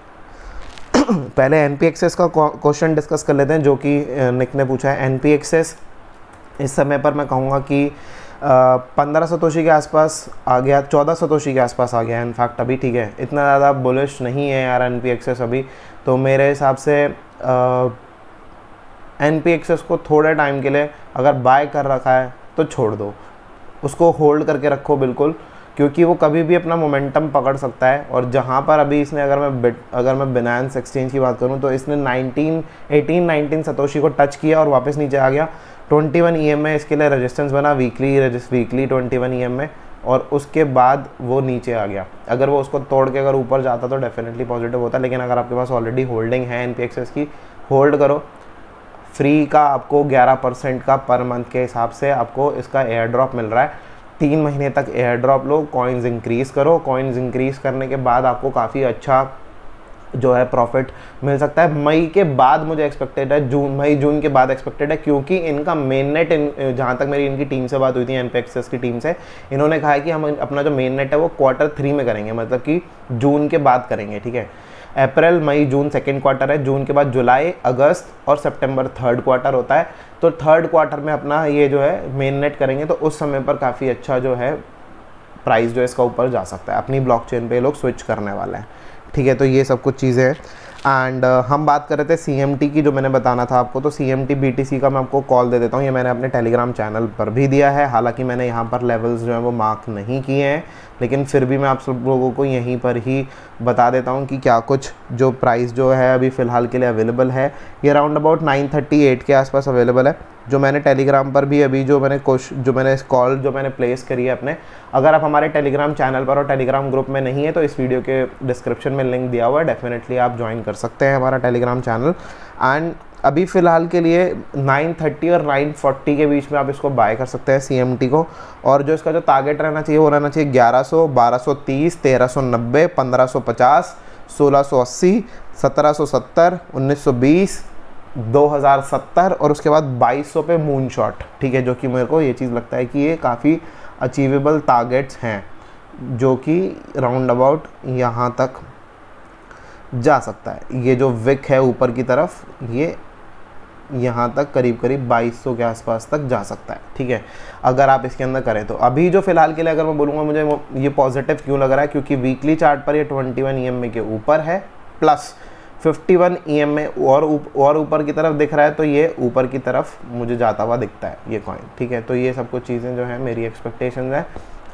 Speaker 2: पहले NPXS का क्वेश्चन डिस्कस कर लेते हैं, जो कि निक ने पूछा है। NPXS इस समय पर मैं कहूँगा कि 15 सतोशी के आसपास आ गया, 14 सतोशी के आसपास आ गया इनफैक्ट अभी। ठीक है, इतना ज़्यादा बुलिश नहीं है यार NPXS अभी, तो मेरे हिसाब से NPXS को थोड़े टाइम के लिए अगर बाय कर रखा है तो छोड़ दो, उसको होल्ड करके रखो बिल्कुल, क्योंकि वो कभी भी अपना मोमेंटम पकड़ सकता है। और जहाँ पर अभी इसने अगर मैं बिनांस एक्सचेंज की बात करूँ तो इसने 18-19 सतोशी को टच किया और वापस नीचे आ गया। 21 EM इसके लिए रेजिस्टेंस बना वीकली 21 EM, और उसके बाद वो नीचे आ गया। अगर वो उसको तोड़ के अगर ऊपर जाता तो डेफिनेटली पॉजिटिव होता, लेकिन अगर आपके पास ऑलरेडी होल्डिंग है NPXS की, होल्ड करो। फ्री का आपको 11% का पर मंथ के हिसाब से आपको इसका एयर ड्रॉप मिल रहा है। 3 महीने तक एयर ड्रॉप लो, कॉइन्स इंक्रीज़ करो। कॉइन्स इंक्रीज़ करने के बाद आपको काफ़ी अच्छा जो है प्रॉफिट मिल सकता है। मई के बाद मुझे एक्सपेक्टेड है, मई जून के बाद एक्सपेक्टेड है, क्योंकि इनका मेन नेट जहाँ तक मेरी इनकी टीम से बात हुई थी NPXS की टीम से, इन्होंने कहा है कि हम अपना जो मेन नेट है वो Q3 में करेंगे, मतलब कि जून के बाद करेंगे। ठीक है, अप्रैल मई जून सेकेंड क्वार्टर है, जून के बाद जुलाई अगस्त और सितंबर थर्ड क्वार्टर होता है। तो थर्ड क्वार्टर में अपना ये जो है मेन नेट करेंगे, तो उस समय पर काफ़ी अच्छा जो है प्राइस जो है इसका ऊपर जा सकता है। अपनी ब्लॉकचेन पे लोग स्विच करने वाले हैं। ठीक है, तो ये सब कुछ चीज़ें हैं। एंड हम बात कर रहे थे CMT की, जो मैंने बताना था आपको, तो CMT BTC का मैं आपको कॉल दे देता हूँ। ये मैंने अपने टेलीग्राम चैनल पर भी दिया है, हालांकि मैंने यहाँ पर लेवल्स जो है वो मार्क नहीं किए हैं, लेकिन फिर भी मैं आप सब लोगों को यहीं पर ही बता देता हूँ कि क्या कुछ जो प्राइस जो है अभी फ़िलहाल के लिए अवेलेबल है। ये राउंड अबाउट 938 के आसपास अवेलेबल है, जो मैंने टेलीग्राम पर भी अभी जो मैंने इस कॉल जो मैंने प्लेस करी है अपने। अगर आप हमारे टेलीग्राम चैनल पर और टेलीग्राम ग्रुप में नहीं है तो इस वीडियो के डिस्क्रिप्शन में लिंक दिया हुआ है, डेफिनेटली आप ज्वाइन कर सकते हैं हमारा टेलीग्राम चैनल। एंड अभी फ़िलहाल के लिए 930 और 940 के बीच में आप इसको बाय कर सकते हैं CMT को, और जो इसका जो टारगेट रहना चाहिए वो रहना चाहिए 1100, 1230, 1390, 1550, 1680, 1770, 1920, 2070 और उसके बाद 2200 पे मून शॉट। ठीक है, जो कि मेरे को ये चीज़ लगता है कि ये काफ़ी अचीवेबल टारगेट्स हैं, जो कि राउंड अबाउट यहाँ तक जा सकता है। ये जो विक है ऊपर की तरफ, ये यहाँ तक करीब 2200 के आसपास तक जा सकता है। ठीक है, अगर आप इसके अंदर करें तो। अभी जो फ़िलहाल के लिए अगर मैं बोलूँगा मुझे ये पॉजिटिव क्यों लग रहा है, क्योंकि वीकली चार्ट पर ये 21 EM के ऊपर है, प्लस 51 EM में और ऊपर की तरफ दिख रहा है, तो ये ऊपर की तरफ मुझे जाता हुआ दिखता है ये कॉइन। ठीक है, तो ये सब कुछ चीज़ें जो है मेरी एक्सपेक्टेशंस हैं।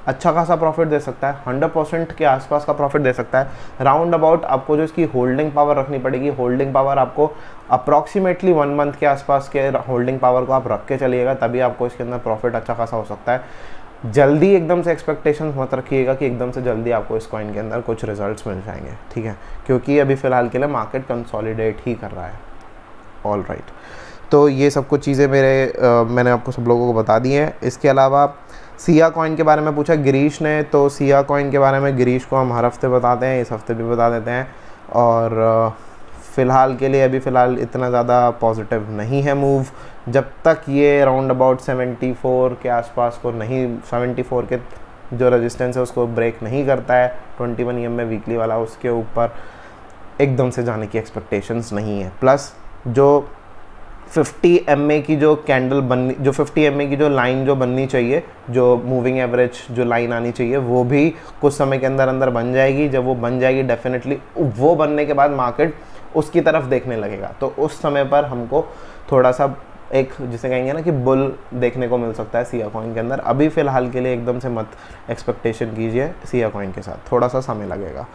Speaker 2: अच्छा खासा प्रॉफिट दे सकता है, 100% के आसपास का प्रॉफिट दे सकता है। राउंड अबाउट आपको जो इसकी होल्डिंग पावर रखनी पड़ेगी, होल्डिंग पावर आपको अप्रॉक्सीमेटली 1 मंथ के आसपास के होल्डिंग पावर को आप रख के चलिएगा, तभी आपको इसके अंदर प्रॉफिट अच्छा खासा हो सकता है। जल्दी एकदम से एक्सपेक्टेशंस मत रखिएगा कि एकदम से जल्दी आपको इस कॉइन के अंदर कुछ रिजल्ट्स मिल जाएंगे, ठीक है, क्योंकि अभी फ़िलहाल के लिए मार्केट कंसोलिडेट ही कर रहा है। ऑल राइट, तो ये सब कुछ चीज़ें मैंने आपको सब लोगों को बता दी हैं। इसके अलावा सिया कॉइन के बारे में पूछा गिरीश ने, तो सिया कॉइन के बारे में गिरीश को हम हर हफ्ते बताते हैं, इस हफ्ते भी बता देते हैं। और फ़िलहाल के लिए अभी फ़िलहाल इतना ज़्यादा पॉजिटिव नहीं है मूव, जब तक ये राउंड अबाउट 74 के आसपास को नहीं, 74 के जो रेजिस्टेंस है उसको ब्रेक नहीं करता है 21 EMA वीकली वाला, उसके ऊपर एकदम से जाने की एक्सपेक्टेशंस नहीं है। प्लस जो 50 MA की जो कैंडल बननी, जो 50 MA की जो लाइन जो बननी चाहिए, जो मूविंग एवरेज जो लाइन आनी चाहिए, वो भी कुछ समय के अंदर बन जाएगी। जब वो बन जाएगी डेफिनेटली, वो बनने के बाद मार्केट उसकी तरफ देखने लगेगा, तो उस समय पर हमको थोड़ा सा एक जिसे कहेंगे ना कि बुल देखने को मिल सकता है सिया कॉइन के अंदर। अभी फ़िलहाल के लिए एकदम से मत एक्सपेक्टेशन कीजिए सिया कॉइन के साथ, थोड़ा सा समय लगेगा।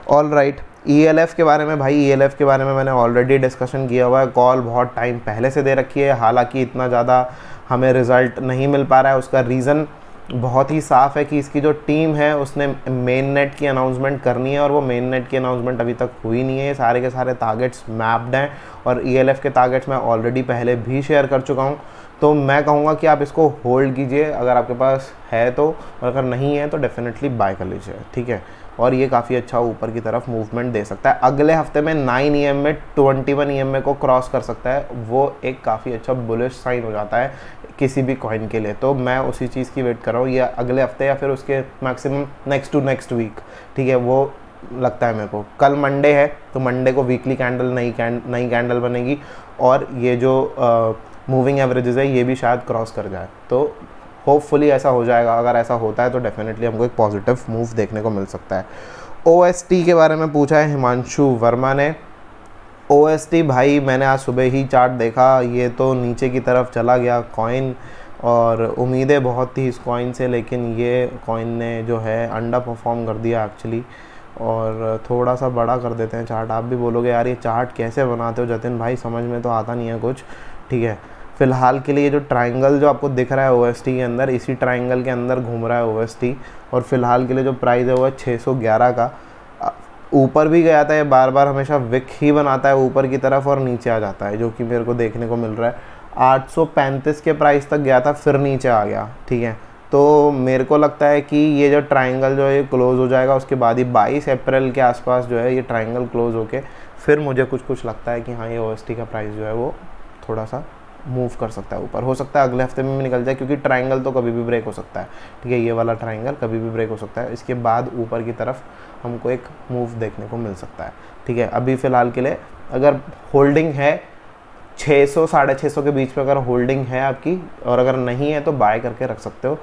Speaker 2: ऑल राइट, ELF के बारे में भाई, ELF के बारे में मैंने ऑलरेडी डिस्कशन किया हुआ है, कॉल बहुत टाइम पहले से दे रखी है, हालांकि इतना ज़्यादा हमें रिज़ल्ट नहीं मिल पा रहा है। उसका रीज़न बहुत ही साफ़ है कि इसकी जो टीम है उसने मेन नेट की अनाउंसमेंट करनी है, और वो मेन नेट की अनाउंसमेंट अभी तक हुई नहीं है। सारे के सारे टारगेट्स मैप्ड हैं, और ELF के टारगेट्स मैं ऑलरेडी पहले भी शेयर कर चुका हूँ। तो मैं कहूँगा कि आप इसको होल्ड कीजिए अगर आपके पास है तो, और अगर नहीं है तो डेफिनेटली बाय कर लीजिए, ठीक है। और ये काफ़ी अच्छा ऊपर की तरफ मूवमेंट दे सकता है। अगले हफ्ते में 9 EMA 21 EMA को क्रॉस कर सकता है, वो एक काफ़ी अच्छा बुलिश साइन हो जाता है किसी भी कॉइन के लिए। तो मैं उसी चीज़ की वेट कर रहा हूँ, या अगले हफ्ते या फिर उसके maximum next to next week, ठीक है, वो लगता है मेरे को। कल मंडे है, तो मंडे को वीकली कैंडल नई कैंडल बनेगी, और ये जो मूविंग एवरेजेस है ये भी शायद क्रॉस कर जाए, तो होपफुली ऐसा हो जाएगा। अगर ऐसा होता है तो डेफिनेटली हमको एक पॉजिटिव मूव देखने को मिल सकता है। OST के बारे में पूछा है हिमांशु वर्मा ने। OST भाई मैंने आज सुबह ही चार्ट देखा, ये तो नीचे की तरफ चला गया कॉइन, और उम्मीदें बहुत थी इस कॉइन से, लेकिन ये कॉइन ने जो है अंडर परफॉर्म कर दिया एक्चुअली। और थोड़ा सा बड़ा कर देते हैं चार्ट। आप भी बोलोगे यार ये चार्ट कैसे बनाते हो जतिन भाई, समझ में तो आता नहीं है कुछ, ठीक है। फ़िलहाल के लिए ये जो ट्रायंगल जो आपको दिख रहा है OST के अंदर, इसी ट्रायंगल के अंदर घूम रहा है OST, और फ़िलहाल के लिए जो प्राइस है वो है 611 का। ऊपर भी गया था, ये बार बार हमेशा विक ही बनाता है ऊपर की तरफ और नीचे आ जाता है, जो कि मेरे को देखने को मिल रहा है। 835 के प्राइस तक गया था, फिर नीचे आ गया, ठीक है। तो मेरे को लगता है कि ये जो ट्रायंगल जो है ये क्लोज़ हो जाएगा, उसके बाद ही 22 अप्रैल के आसपास जो है ये ट्रायंगल क्लोज़ होके फिर मुझे कुछ लगता है कि हाँ ये OST का प्राइस जो है वो थोड़ा सा मूव कर सकता है ऊपर। हो सकता है अगले हफ्ते में भी निकल जाए, क्योंकि ट्रायंगल तो कभी भी ब्रेक हो सकता है, ठीक है। ये वाला ट्रायंगल कभी भी ब्रेक हो सकता है, इसके बाद ऊपर की तरफ हमको एक मूव देखने को मिल सकता है, ठीक है। अभी फ़िलहाल के लिए अगर होल्डिंग है 600 650 के बीच में, अगर होल्डिंग है आपकी, और अगर नहीं है तो बाय करके रख सकते हो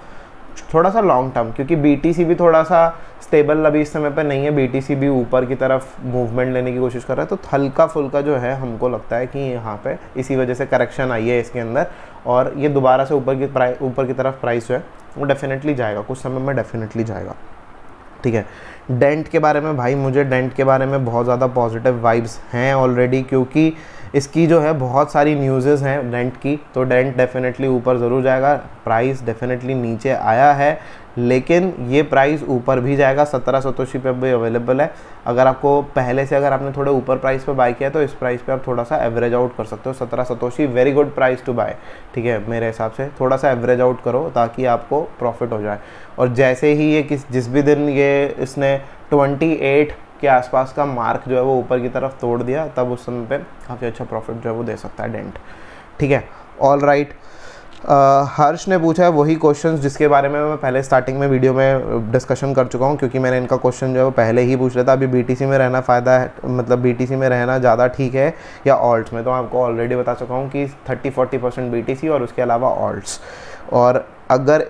Speaker 2: थोड़ा सा लॉन्ग टर्म, क्योंकि BTC भी थोड़ा सा स्टेबल अभी इस समय पर नहीं है। BTC भी ऊपर की तरफ मूवमेंट लेने की कोशिश कर रहा है, तो हल्का फुल्का जो है हमको लगता है कि यहाँ पे इसी वजह से करेक्शन आई है इसके अंदर, और ये दोबारा से ऊपर की तरफ प्राइस जो है वो डेफिनेटली जाएगा, कुछ समय में डेफिनेटली जाएगा, ठीक है। डेंट के बारे में भाई, मुझे डेंट के बारे में बहुत ज़्यादा पॉजिटिव वाइब्स हैं ऑलरेडी, क्योंकि इसकी जो है बहुत सारी न्यूज़ेस हैं डेंट की। तो डेंट डेफिनेटली ऊपर ज़रूर जाएगा। प्राइस डेफिनेटली नीचे आया है, लेकिन ये प्राइस ऊपर भी जाएगा। 17 सतोशी पे भी अवेलेबल है। अगर आपको पहले से, अगर आपने थोड़े ऊपर प्राइस पे बाय किया तो इस प्राइस पे आप थोड़ा सा एवरेज आउट कर सकते हो। 17 Satoshi very good price to buy, ठीक है। मेरे हिसाब से थोड़ा सा एवरेज आउट करो ताकि आपको प्रॉफिट हो जाए। और जैसे ही ये जिस भी दिन ये इसने 28 के आसपास का मार्क जो है वो ऊपर की तरफ तोड़ दिया, तब उस समय पे काफ़ी अच्छा प्रॉफिट जो है वो दे सकता है डेंट, ठीक है। ऑल राइट, हर्ष ने पूछा है वही क्वेश्चंस जिसके बारे में मैं पहले स्टार्टिंग में वीडियो में डिस्कशन कर चुका हूँ, क्योंकि मैंने इनका क्वेश्चन जो है वो पहले ही पूछ लिया था। अभी BTC में रहना फ़ायदा है, मतलब BTC में रहना ज़्यादा ठीक है या ऑल्ट्स में, तो आपको ऑलरेडी बता चुका हूँ कि 30-40% BTC और उसके अलावा ऑल्ट्स। और अगर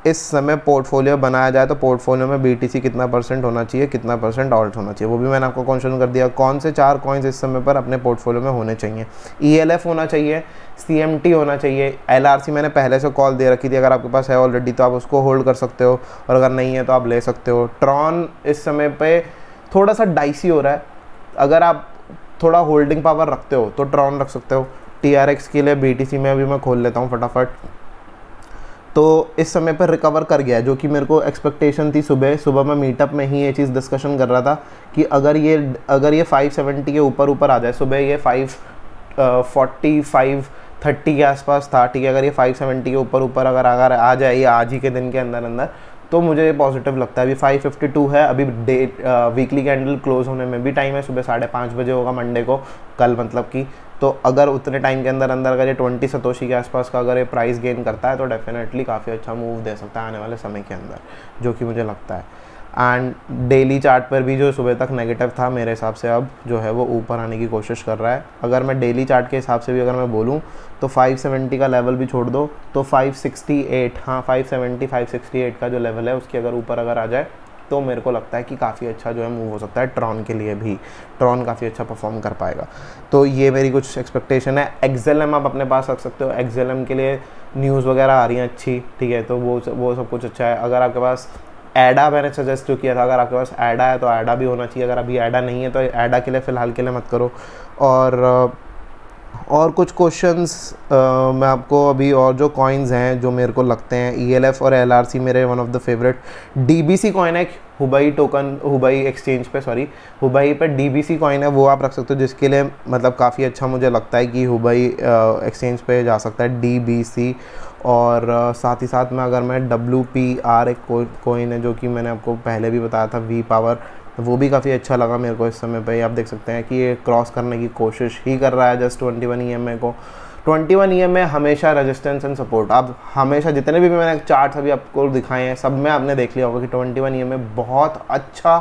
Speaker 2: इस समय पोर्टफोलियो बनाया जाए तो पोर्टफोलियो में BTC कितना परसेंट होना चाहिए, कितना परसेंट ऑल्ट होना चाहिए, वो भी मैंने आपको क्वेश्चन कर दिया। कौन से 4 कॉइन्स इस समय पर अपने पोर्टफोलियो में होने चाहिए? ELF होना चाहिए, CMT होना चाहिए, LRC मैंने पहले से कॉल दे रखी थी, अगर आपके पास है ऑलरेडी तो आप उसको होल्ड कर सकते हो, और अगर नहीं है तो आप ले सकते हो। ट्रॉन इस समय पे थोड़ा सा डाइसी हो रहा है, अगर आप थोड़ा होल्डिंग पावर रखते हो तो ट्रॉन रख सकते हो। TRX के लिए BTC में अभी मैं खोल लेता हूँ फटाफट। तो इस समय पर रिकवर कर गया, जो कि मेरे को एक्सपेक्टेशन थी। सुबह मैं मीटअप में ही ये चीज़ डिस्कशन कर रहा था कि अगर ये 570 के ऊपर आ जाए, सुबह ये 540 530 के आसपास था, ठीक है, अगर ये 570 के ऊपर अगर आ जाए ये आज ही के दिन के अंदर तो मुझे पॉजिटिव लगता है। अभी 552 है, अभी वीकली कैंडल क्लोज होने में भी टाइम है, सुबह 5:30 बजे होगा मंडे को, कल मतलब कि। तो अगर उतने टाइम के अंदर अगर ये 20 सतोशी के आसपास का अगर ये प्राइस गेन करता है तो डेफिनेटली काफ़ी अच्छा मूव दे सकता है आने वाले समय के अंदर, जो कि मुझे लगता है। एंड डेली चार्ट पर भी जो सुबह तक नेगेटिव था, मेरे हिसाब से अब जो है वो ऊपर आने की कोशिश कर रहा है। अगर मैं डेली चार्ट के हिसाब से भी अगर मैं बोलूँ तो 570 का लेवल भी छोड़ दो तो 568, हाँ 570 568 का जो लेवल है उसके अगर ऊपर अगर आ जाए तो मेरे को लगता है कि काफ़ी अच्छा जो है मूव हो सकता है। ट्रॉन के लिए भी ट्रॉन काफ़ी अच्छा परफॉर्म कर पाएगा, तो ये मेरी कुछ एक्सपेक्टेशन है। XLM आप अपने पास रख सकते हो, XLM के लिए न्यूज़ वगैरह आ रही हैं अच्छी, ठीक है, तो वो सब कुछ अच्छा है। अगर आपके पास एडा मैंने सजेस्ट जो किया था, अगर आपके पास एडा है तो एडा भी होना चाहिए, अगर अभी एडा नहीं है तो एडा के लिए फ़िलहाल के लिए मत करो। और कुछ क्वेश्चंस मैं आपको अभी, और जो कॉइन्स हैं जो मेरे को लगते हैं, ELF और LRC मेरे one of the favourite. DBC coin है हुबई टोकन, हुबई एक्सचेंज पे, सॉरी हुबई पे DBC कॉइन है, वो आप रख सकते हो, जिसके लिए मतलब काफ़ी अच्छा मुझे लगता है कि हुबई एक्सचेंज पे जा सकता है DBC। और साथ ही साथ में अगर मैं WPR एक कॉइन है जो कि मैंने आपको पहले भी बताया था, V पावर, वो भी काफ़ी अच्छा लगा मेरे को इस समय पे। आप देख सकते हैं कि ये क्रॉस करने की कोशिश ही कर रहा है जस्ट 21 EMA को। 21 EMA हमेशा रेजिस्टेंस एंड सपोर्ट, अब हमेशा जितने भी मैंने चार्ट्स अभी आपको दिखाए हैं सब में आपने देख लिया होगा कि 21 EMA बहुत अच्छा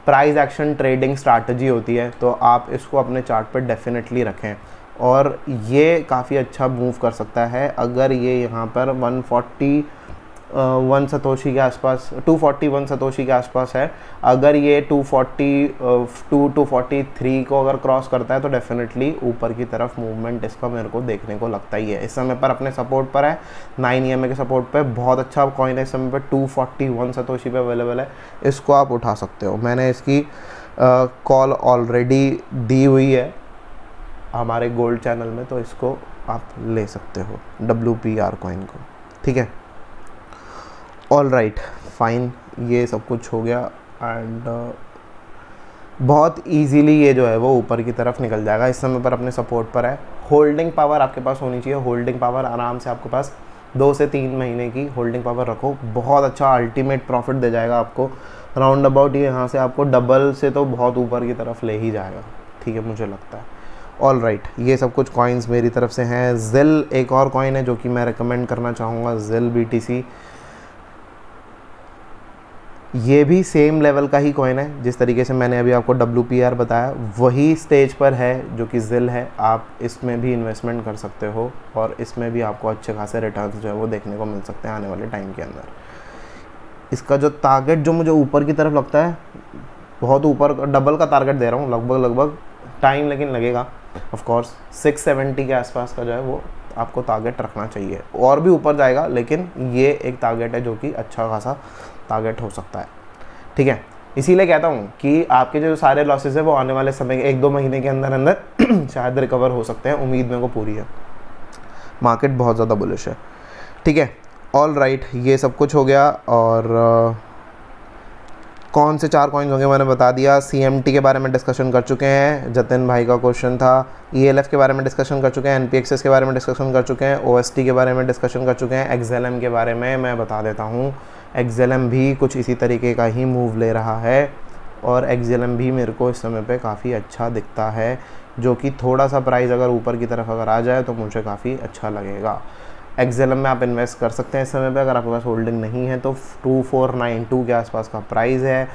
Speaker 2: प्राइस एक्शन ट्रेडिंग स्ट्रैटेजी होती है, तो आप इसको अपने चार्ट पर डेफिनेटली रखें। और ये काफ़ी अच्छा मूव कर सकता है अगर ये यहाँ पर 141 सतोशी के आसपास, 241 सतोशी के आसपास है, अगर ये 243 को अगर क्रॉस करता है तो डेफिनेटली ऊपर की तरफ मूवमेंट इसका मेरे को देखने को लगता ही है। इस समय पर अपने सपोर्ट पर है, 9 EMA के सपोर्ट पे, बहुत अच्छा कॉइन है इस समय पर, 241 सतोशी पे अवेलेबल है, इसको आप उठा सकते हो। मैंने इसकी कॉल ऑलरेडी दी हुई है हमारे गोल्ड चैनल में, तो इसको आप ले सकते हो WPR कॉइन को, ठीक है। ऑल राइट फाइन, ये सब कुछ हो गया एंड बहुत इजीली ये जो है वो ऊपर की तरफ निकल जाएगा। इस समय पर अपने सपोर्ट पर है। होल्डिंग पावर आपके पास होनी चाहिए, होल्डिंग पावर आराम से आपके पास 2 से 3 महीने की होल्डिंग पावर रखो, बहुत अच्छा अल्टीमेट प्रॉफिट दे जाएगा आपको। राउंड अबाउट ये यहाँ से आपको डबल से तो बहुत ऊपर की तरफ ले ही जाएगा, ठीक है, मुझे लगता है। ऑल राइट, ये सब कुछ कॉइन्स मेरी तरफ से हैं। ZIL एक और कॉइन है जो कि मैं रिकमेंड करना चाहूँगा, ZIL BTC। ये भी सेम लेवल का ही कॉइन है, जिस तरीके से मैंने अभी आपको WPR बताया वही स्टेज पर है जो कि ZIL है। आप इसमें भी इन्वेस्टमेंट कर सकते हो और इसमें भी आपको अच्छे खासे रिटर्न्स जो है वो देखने को मिल सकते हैं आने वाले टाइम के अंदर। इसका जो टारगेट जो मुझे ऊपर की तरफ लगता है, बहुत ऊपर डबल का टारगेट दे रहा हूँ लगभग, टाइम लेकिन लगेगा ऑफ कोर्स। 670 के आसपास का जो है वो आपको टारगेट रखना चाहिए, और भी ऊपर जाएगा लेकिन ये एक टारगेट है जो कि अच्छा खासा टारगेट हो सकता है, ठीक है। इसीलिए कहता हूँ कि आपके जो सारे लॉसेस है वो आने वाले समय 1-2 महीने के अंदर शायद रिकवर हो सकते हैं, उम्मीद मेरे को पूरी है। मार्केट बहुत ज़्यादा बुलिश है, ठीक है। ऑल राइट, ये सब कुछ हो गया। और कौन से 4 कॉइन्स होंगे मैंने बता दिया। CMT के बारे में डिस्कशन कर चुके हैं, जतिन भाई का क्वेश्चन था। ELF के बारे में डिस्कशन कर चुके हैं, NPXS के बारे में डिस्कशन कर चुके हैं, OST के बारे में डिस्कशन कर चुके हैं। XLM के बारे में मैं बता देता हूँ, XLM भी कुछ इसी तरीके का ही मूव ले रहा है और XLM भी मेरे को इस समय पे काफ़ी अच्छा दिखता है, जो कि थोड़ा सा प्राइस अगर ऊपर की तरफ अगर आ जाए तो मुझे काफ़ी अच्छा लगेगा। XLM में आप इन्वेस्ट कर सकते हैं इस समय पे, अगर आपके पास होल्डिंग नहीं है तो 2492 के आसपास का प्राइस है।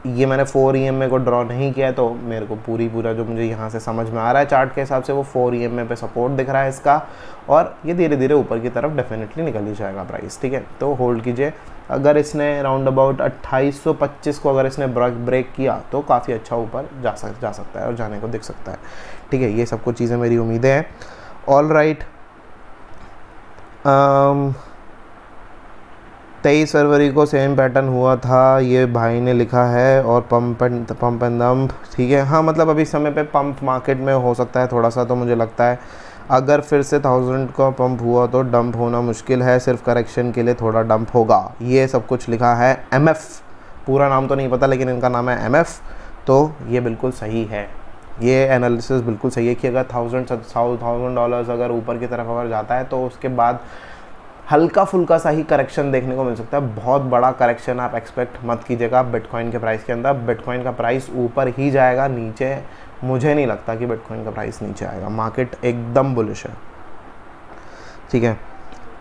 Speaker 2: ये मैंने 4 EMA को ड्रॉ नहीं किया है, तो मेरे को पूरा जो मुझे यहाँ से समझ में आ रहा है चार्ट के हिसाब से वो 4 EMA पे सपोर्ट दिख रहा है इसका, और ये धीरे धीरे ऊपर की तरफ डेफिनेटली निकल ही जाएगा प्राइस, ठीक है। तो होल्ड कीजिए। अगर इसने राउंड अबाउट 2825 को अगर इसने ब्रेक किया तो काफ़ी अच्छा ऊपर जा सकता है और जाने को दिख सकता है, ठीक है। ये सब कुछ चीज़ें मेरी उम्मीदें हैं। ऑल राइट, 23 फरवरी को सेम पैटर्न हुआ था, ये भाई ने लिखा है, और पंप एंड डंप, ठीक है। हाँ, मतलब अभी समय पे पंप मार्केट में हो सकता है थोड़ा सा, तो मुझे लगता है अगर फिर से 1000 का पंप हुआ तो डंप होना मुश्किल है, सिर्फ करेक्शन के लिए थोड़ा डंप होगा, ये सब कुछ लिखा है। MF, पूरा नाम तो नहीं पता लेकिन इनका नाम है MF, तो ये बिल्कुल सही है, ये एनालिसिस बिल्कुल सही है कि अगर $1000 अगर ऊपर की तरफ अगर जाता है तो उसके बाद हल्का फुल्का सा ही करेक्शन देखने को मिल सकता है। बहुत बड़ा करेक्शन आप एक्सपेक्ट मत कीजिएगा बिटकॉइन के प्राइस के अंदर। बिटकॉइन का प्राइस ऊपर ही जाएगा, नीचे मुझे नहीं लगता कि बिटकॉइन का प्राइस नीचे आएगा। मार्केट एकदम बुलिश है, ठीक है।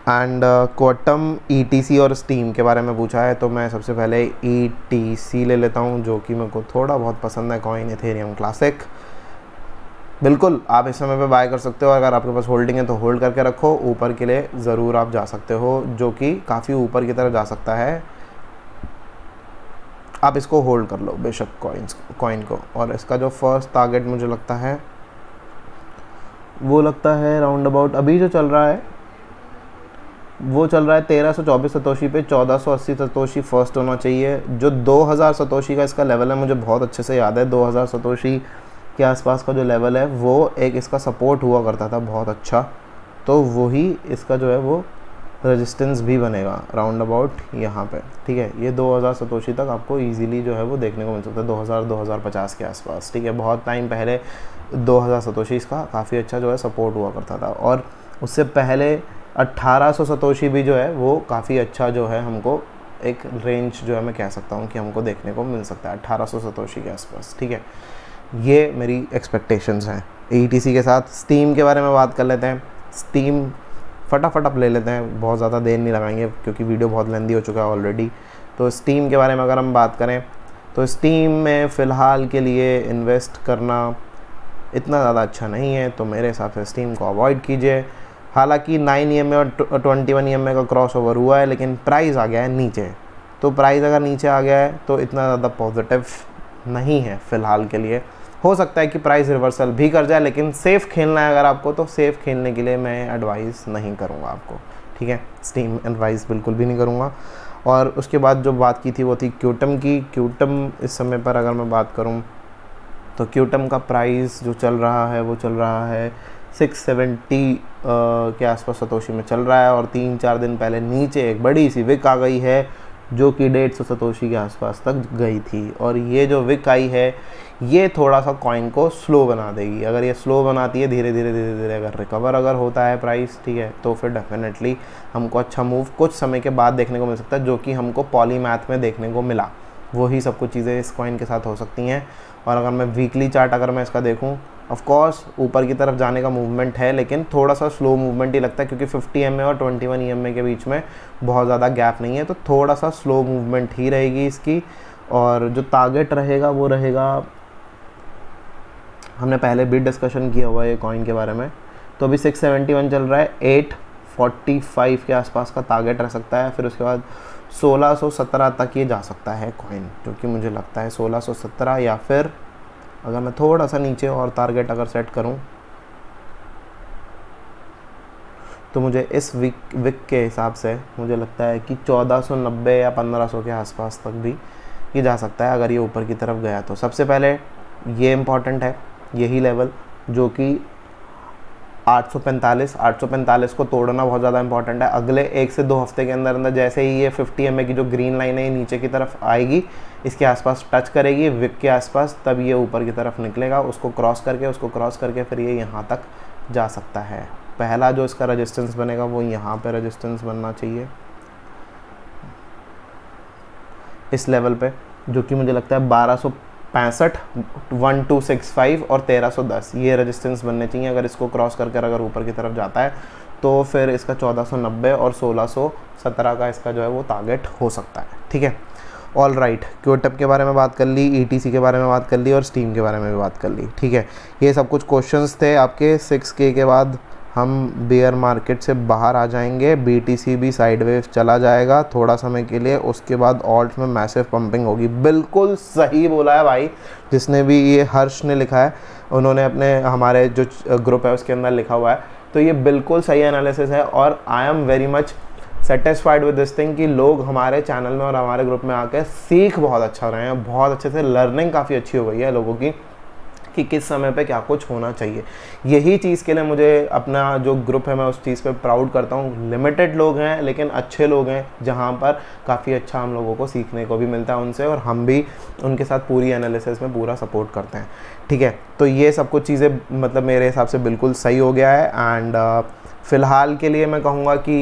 Speaker 2: एंड क्वांटम, ETC और स्टीम के बारे में पूछा है, तो मैं सबसे पहले ETC ले लेता हूँ, जो कि मेरे को थोड़ा बहुत पसंद है, कॉइन इथेरियम क्लासिक। बिल्कुल आप इस समय पे बाय कर सकते हो, अगर आपके पास होल्डिंग है तो होल्ड करके रखो, ऊपर के लिए ज़रूर आप जा सकते हो, जो कि काफ़ी ऊपर की तरफ जा सकता है। आप इसको होल्ड कर लो बेशक कॉइन को। और इसका जो फर्स्ट टारगेट मुझे लगता है वो लगता है राउंड अबाउट अभी जो चल रहा है वो चल रहा है 1324 सतोशी पे, 1480 सतोशी फर्स्ट होना चाहिए। जो 2000 सतोशी का इसका लेवल है मुझे बहुत अच्छे से याद है, 2000 सतोशी के आसपास का जो लेवल है वो एक इसका सपोर्ट हुआ करता था बहुत अच्छा, तो वही इसका जो है वो रेजिस्टेंस भी बनेगा राउंड अबाउट यहाँ पे, ठीक है। ये 2000 सतोशी तक आपको इजीली जो है वो देखने को मिल सकता है, 2050 के आसपास, ठीक है। बहुत टाइम पहले 2000 सतोशी इसका काफ़ी अच्छा जो है सपोर्ट हुआ करता था, और उससे पहले 1800 सतोशी भी जो है वो काफ़ी अच्छा जो है हमको एक रेंज जो है मैं कह सकता हूँ कि हमको देखने को मिल सकता है 1800 सतोशी के आसपास, ठीक है। ये मेरी एक्सपेक्टेशंस हैं। ETC के साथ स्टीम के बारे में बात कर लेते हैं। स्टीम फटाफट आप ले लेते हैं, बहुत ज़्यादा देर नहीं लगाएंगे क्योंकि वीडियो बहुत लेंदी हो चुका है ऑलरेडी। तो स्टीम के बारे में अगर हम बात करें तो स्टीम में फ़िलहाल के लिए इन्वेस्ट करना इतना ज़्यादा अच्छा नहीं है, तो मेरे हिसाब से स्टीम को अवॉइड कीजिए। हालांकि 9 EMA और 21 EMA का क्रॉस ओवर हुआ है, लेकिन प्राइस आ गया है नीचे, तो प्राइस अगर नीचे आ गया है तो इतना ज़्यादा पॉजिटिव नहीं है फ़िलहाल के लिए। हो सकता है कि प्राइस रिवर्सल भी कर जाए, लेकिन सेफ़ खेलना है अगर आपको, तो सेफ़ खेलने के लिए मैं एडवाइस नहीं करूँगा आपको, ठीक है। स्टीम एडवाइस बिल्कुल भी नहीं करूँगा। और उसके बाद जो बात की थी वो थी क्यूटम की। क्यूटम इस समय पर अगर मैं बात करूँ तो क्यूटम का प्राइस जो चल रहा है वो चल रहा है 670 के आसपास सतोशी में चल रहा है, और 3-4 दिन पहले नीचे एक बड़ी सी विक आ गई है जो कि 150 सतोशी के आसपास तक गई थी, और ये जो विक आई है ये थोड़ा सा कॉइन को स्लो बना देगी। अगर ये स्लो बनाती है धीरे धीरे अगर रिकवर अगर होता है प्राइस, ठीक है, तो फिर डेफिनेटली हमको अच्छा मूव कुछ समय के बाद देखने को मिल सकता है, जो कि हमको पॉलीमैथ में देखने को मिला। वही सब कुछ चीज़ें इस कॉइन के साथ हो सकती हैं। और अगर मैं वीकली चार्ट अगर मैं इसका देखूँ, ऑफ कोर्स ऊपर की तरफ जाने का मूवमेंट है, लेकिन थोड़ा सा स्लो मूवमेंट ही लगता है, क्योंकि 50 EMA और 21 EMA के बीच में बहुत ज़्यादा गैप नहीं है, तो थोड़ा सा स्लो मूवमेंट ही रहेगी इसकी। और जो टारगेट रहेगा वो रहेगा, हमने पहले भी डिस्कशन किया हुआ है ये कॉइन के बारे में, तो अभी 671 चल रहा है, 845 के आसपास का टारगेट रह सकता है। फिर उसके बाद 1617 तक ये जा सकता है कॉइन, जो कि मुझे लगता है 1617, या फिर अगर मैं थोड़ा सा नीचे और टारगेट अगर सेट करूं तो मुझे इस वीक के हिसाब से मुझे लगता है कि 1490 या 1500 के आसपास तक भी ये जा सकता है अगर ये ऊपर की तरफ गया तो। सबसे पहले ये इम्पॉर्टेंट है, यही लेवल जो कि 845 को तोड़ना बहुत ज़्यादा इंपॉर्टेंट है। अगले 1 से 2 हफ्ते के अंदर जैसे ही ये 50 EMA की जो ग्रीन लाइन है नीचे की तरफ आएगी, इसके आसपास टच करेगी विक के आसपास, तब ये ऊपर की तरफ निकलेगा, उसको क्रॉस करके फिर ये यहाँ तक जा सकता है। पहला जो इसका रेजिस्टेंस बनेगा वो यहाँ पे रेजिस्टेंस बनना चाहिए इस लेवल पे, जो कि मुझे लगता है 1265, 1265 और 1310 ये रेजिस्टेंस बनने चाहिए। अगर इसको क्रॉस करके अगर ऊपर की तरफ जाता है तो फिर इसका 1490 और 1617 का इसका जो है वो टारगेट हो सकता है, ठीक है। ऑल राइट, क्यूटअप के बारे में बात कर ली, ETC के बारे में बात कर ली और स्टीम के बारे में भी बात कर ली। ठीक है, ये सब कुछ क्वेश्चंस थे आपके। 6K के बाद हम बेयर मार्केट से बाहर आ जाएंगे, BTC भी साइडवेज चला जाएगा थोड़ा समय के लिए, उसके बाद ऑल्ट में मैसिव पंपिंग होगी। बिल्कुल सही बोला है भाई, जिसने भी ये हर्ष ने लिखा है, उन्होंने अपने हमारे जो ग्रुप है उसके अंदर लिखा हुआ है, तो ये बिल्कुल सही एनालिसिस है। और I am very much satisfied with this thing कि लोग हमारे चैनल में और हमारे ग्रुप में आकर सीख बहुत अच्छा रहे हैं, बहुत अच्छे से लर्निंग काफ़ी अच्छी हो गई है लोगों की कि किस समय पे क्या कुछ होना चाहिए। यही चीज़ के लिए मुझे अपना जो ग्रुप है मैं उस चीज़ पे प्राउड करता हूँ। लिमिटेड लोग हैं लेकिन अच्छे लोग हैं, जहाँ पर काफ़ी अच्छा हम लोगों को सीखने को भी मिलता है उनसे, और हम भी उनके साथ पूरी एनालिसिस में पूरा सपोर्ट करते हैं। ठीक है, तो ये सब कुछ चीज़ें मतलब मेरे हिसाब से बिल्कुल सही हो गया है। एंड फ़िलहाल के लिए मैं कहूँगा कि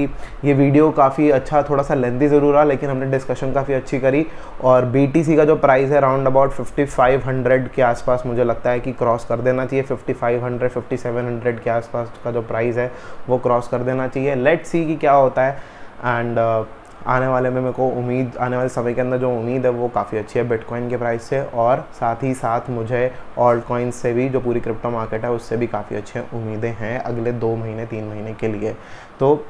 Speaker 2: ये वीडियो काफ़ी अच्छा, थोड़ा सा लेंथी ज़रूर रहा, लेकिन हमने डिस्कशन काफ़ी अच्छी करी। और BTC का जो प्राइस है राउंड अबाउट 5500 के आसपास मुझे लगता है कि क्रॉस कर देना चाहिए। 5500 5700 के आसपास का जो प्राइस है वो क्रॉस कर देना चाहिए। लेट्स सी कि क्या होता है। एंड आने वाले में मेरे को उम्मीद, आने वाले समय के अंदर जो उम्मीद है वो काफ़ी अच्छी है बिटकॉइन के प्राइस से, और साथ ही साथ मुझे ऑल्ट कॉइन से भी, जो पूरी क्रिप्टो मार्केट है उससे भी काफ़ी अच्छी उम्मीदें हैं अगले 2 महीने 3 महीने के लिए। तो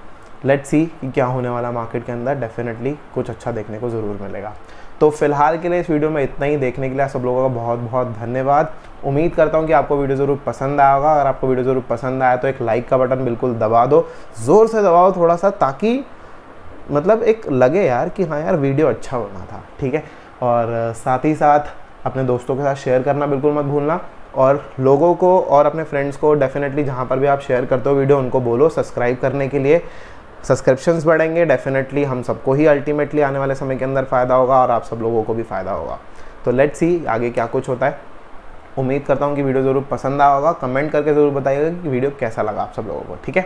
Speaker 2: लेट्स सी कि क्या होने वाला मार्केट के अंदर, डेफिनेटली कुछ अच्छा देखने को ज़रूर मिलेगा। तो फिलहाल के लिए इस वीडियो में इतना ही। देखने के लिए सब लोगों का बहुत बहुत धन्यवाद। उम्मीद करता हूँ कि आपको वीडियो ज़रूर पसंद आया होगा। अगर आपको वीडियो ज़रूर पसंद आया तो एक लाइक का बटन बिल्कुल दबा दो, ज़ोर से दबाओ थोड़ा सा, ताकि मतलब एक लगे यार कि हाँ यार वीडियो अच्छा बना था। ठीक है, और साथ ही साथ अपने दोस्तों के साथ शेयर करना बिल्कुल मत भूलना, और लोगों को और अपने फ्रेंड्स को डेफिनेटली जहाँ पर भी आप शेयर करते हो वीडियो, उनको बोलो सब्सक्राइब करने के लिए। सब्सक्रिप्शंस बढ़ेंगे, डेफिनेटली हम सबको ही अल्टीमेटली आने वाले समय के अंदर फ़ायदा होगा और आप सब लोगों को भी फ़ायदा होगा। तो लेट्स सी आगे क्या कुछ होता है। उम्मीद करता हूँ कि वीडियो ज़रूर पसंद आया होगा। कमेंट करके ज़रूर बताइएगा कि वीडियो कैसा लगा आप सब लोगों को। ठीक है,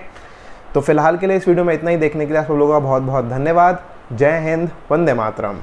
Speaker 2: तो फिलहाल के लिए इस वीडियो में इतना ही। देखने के लिए आप सब लोगों का बहुत बहुत धन्यवाद। जय हिंद, वंदे मातरम।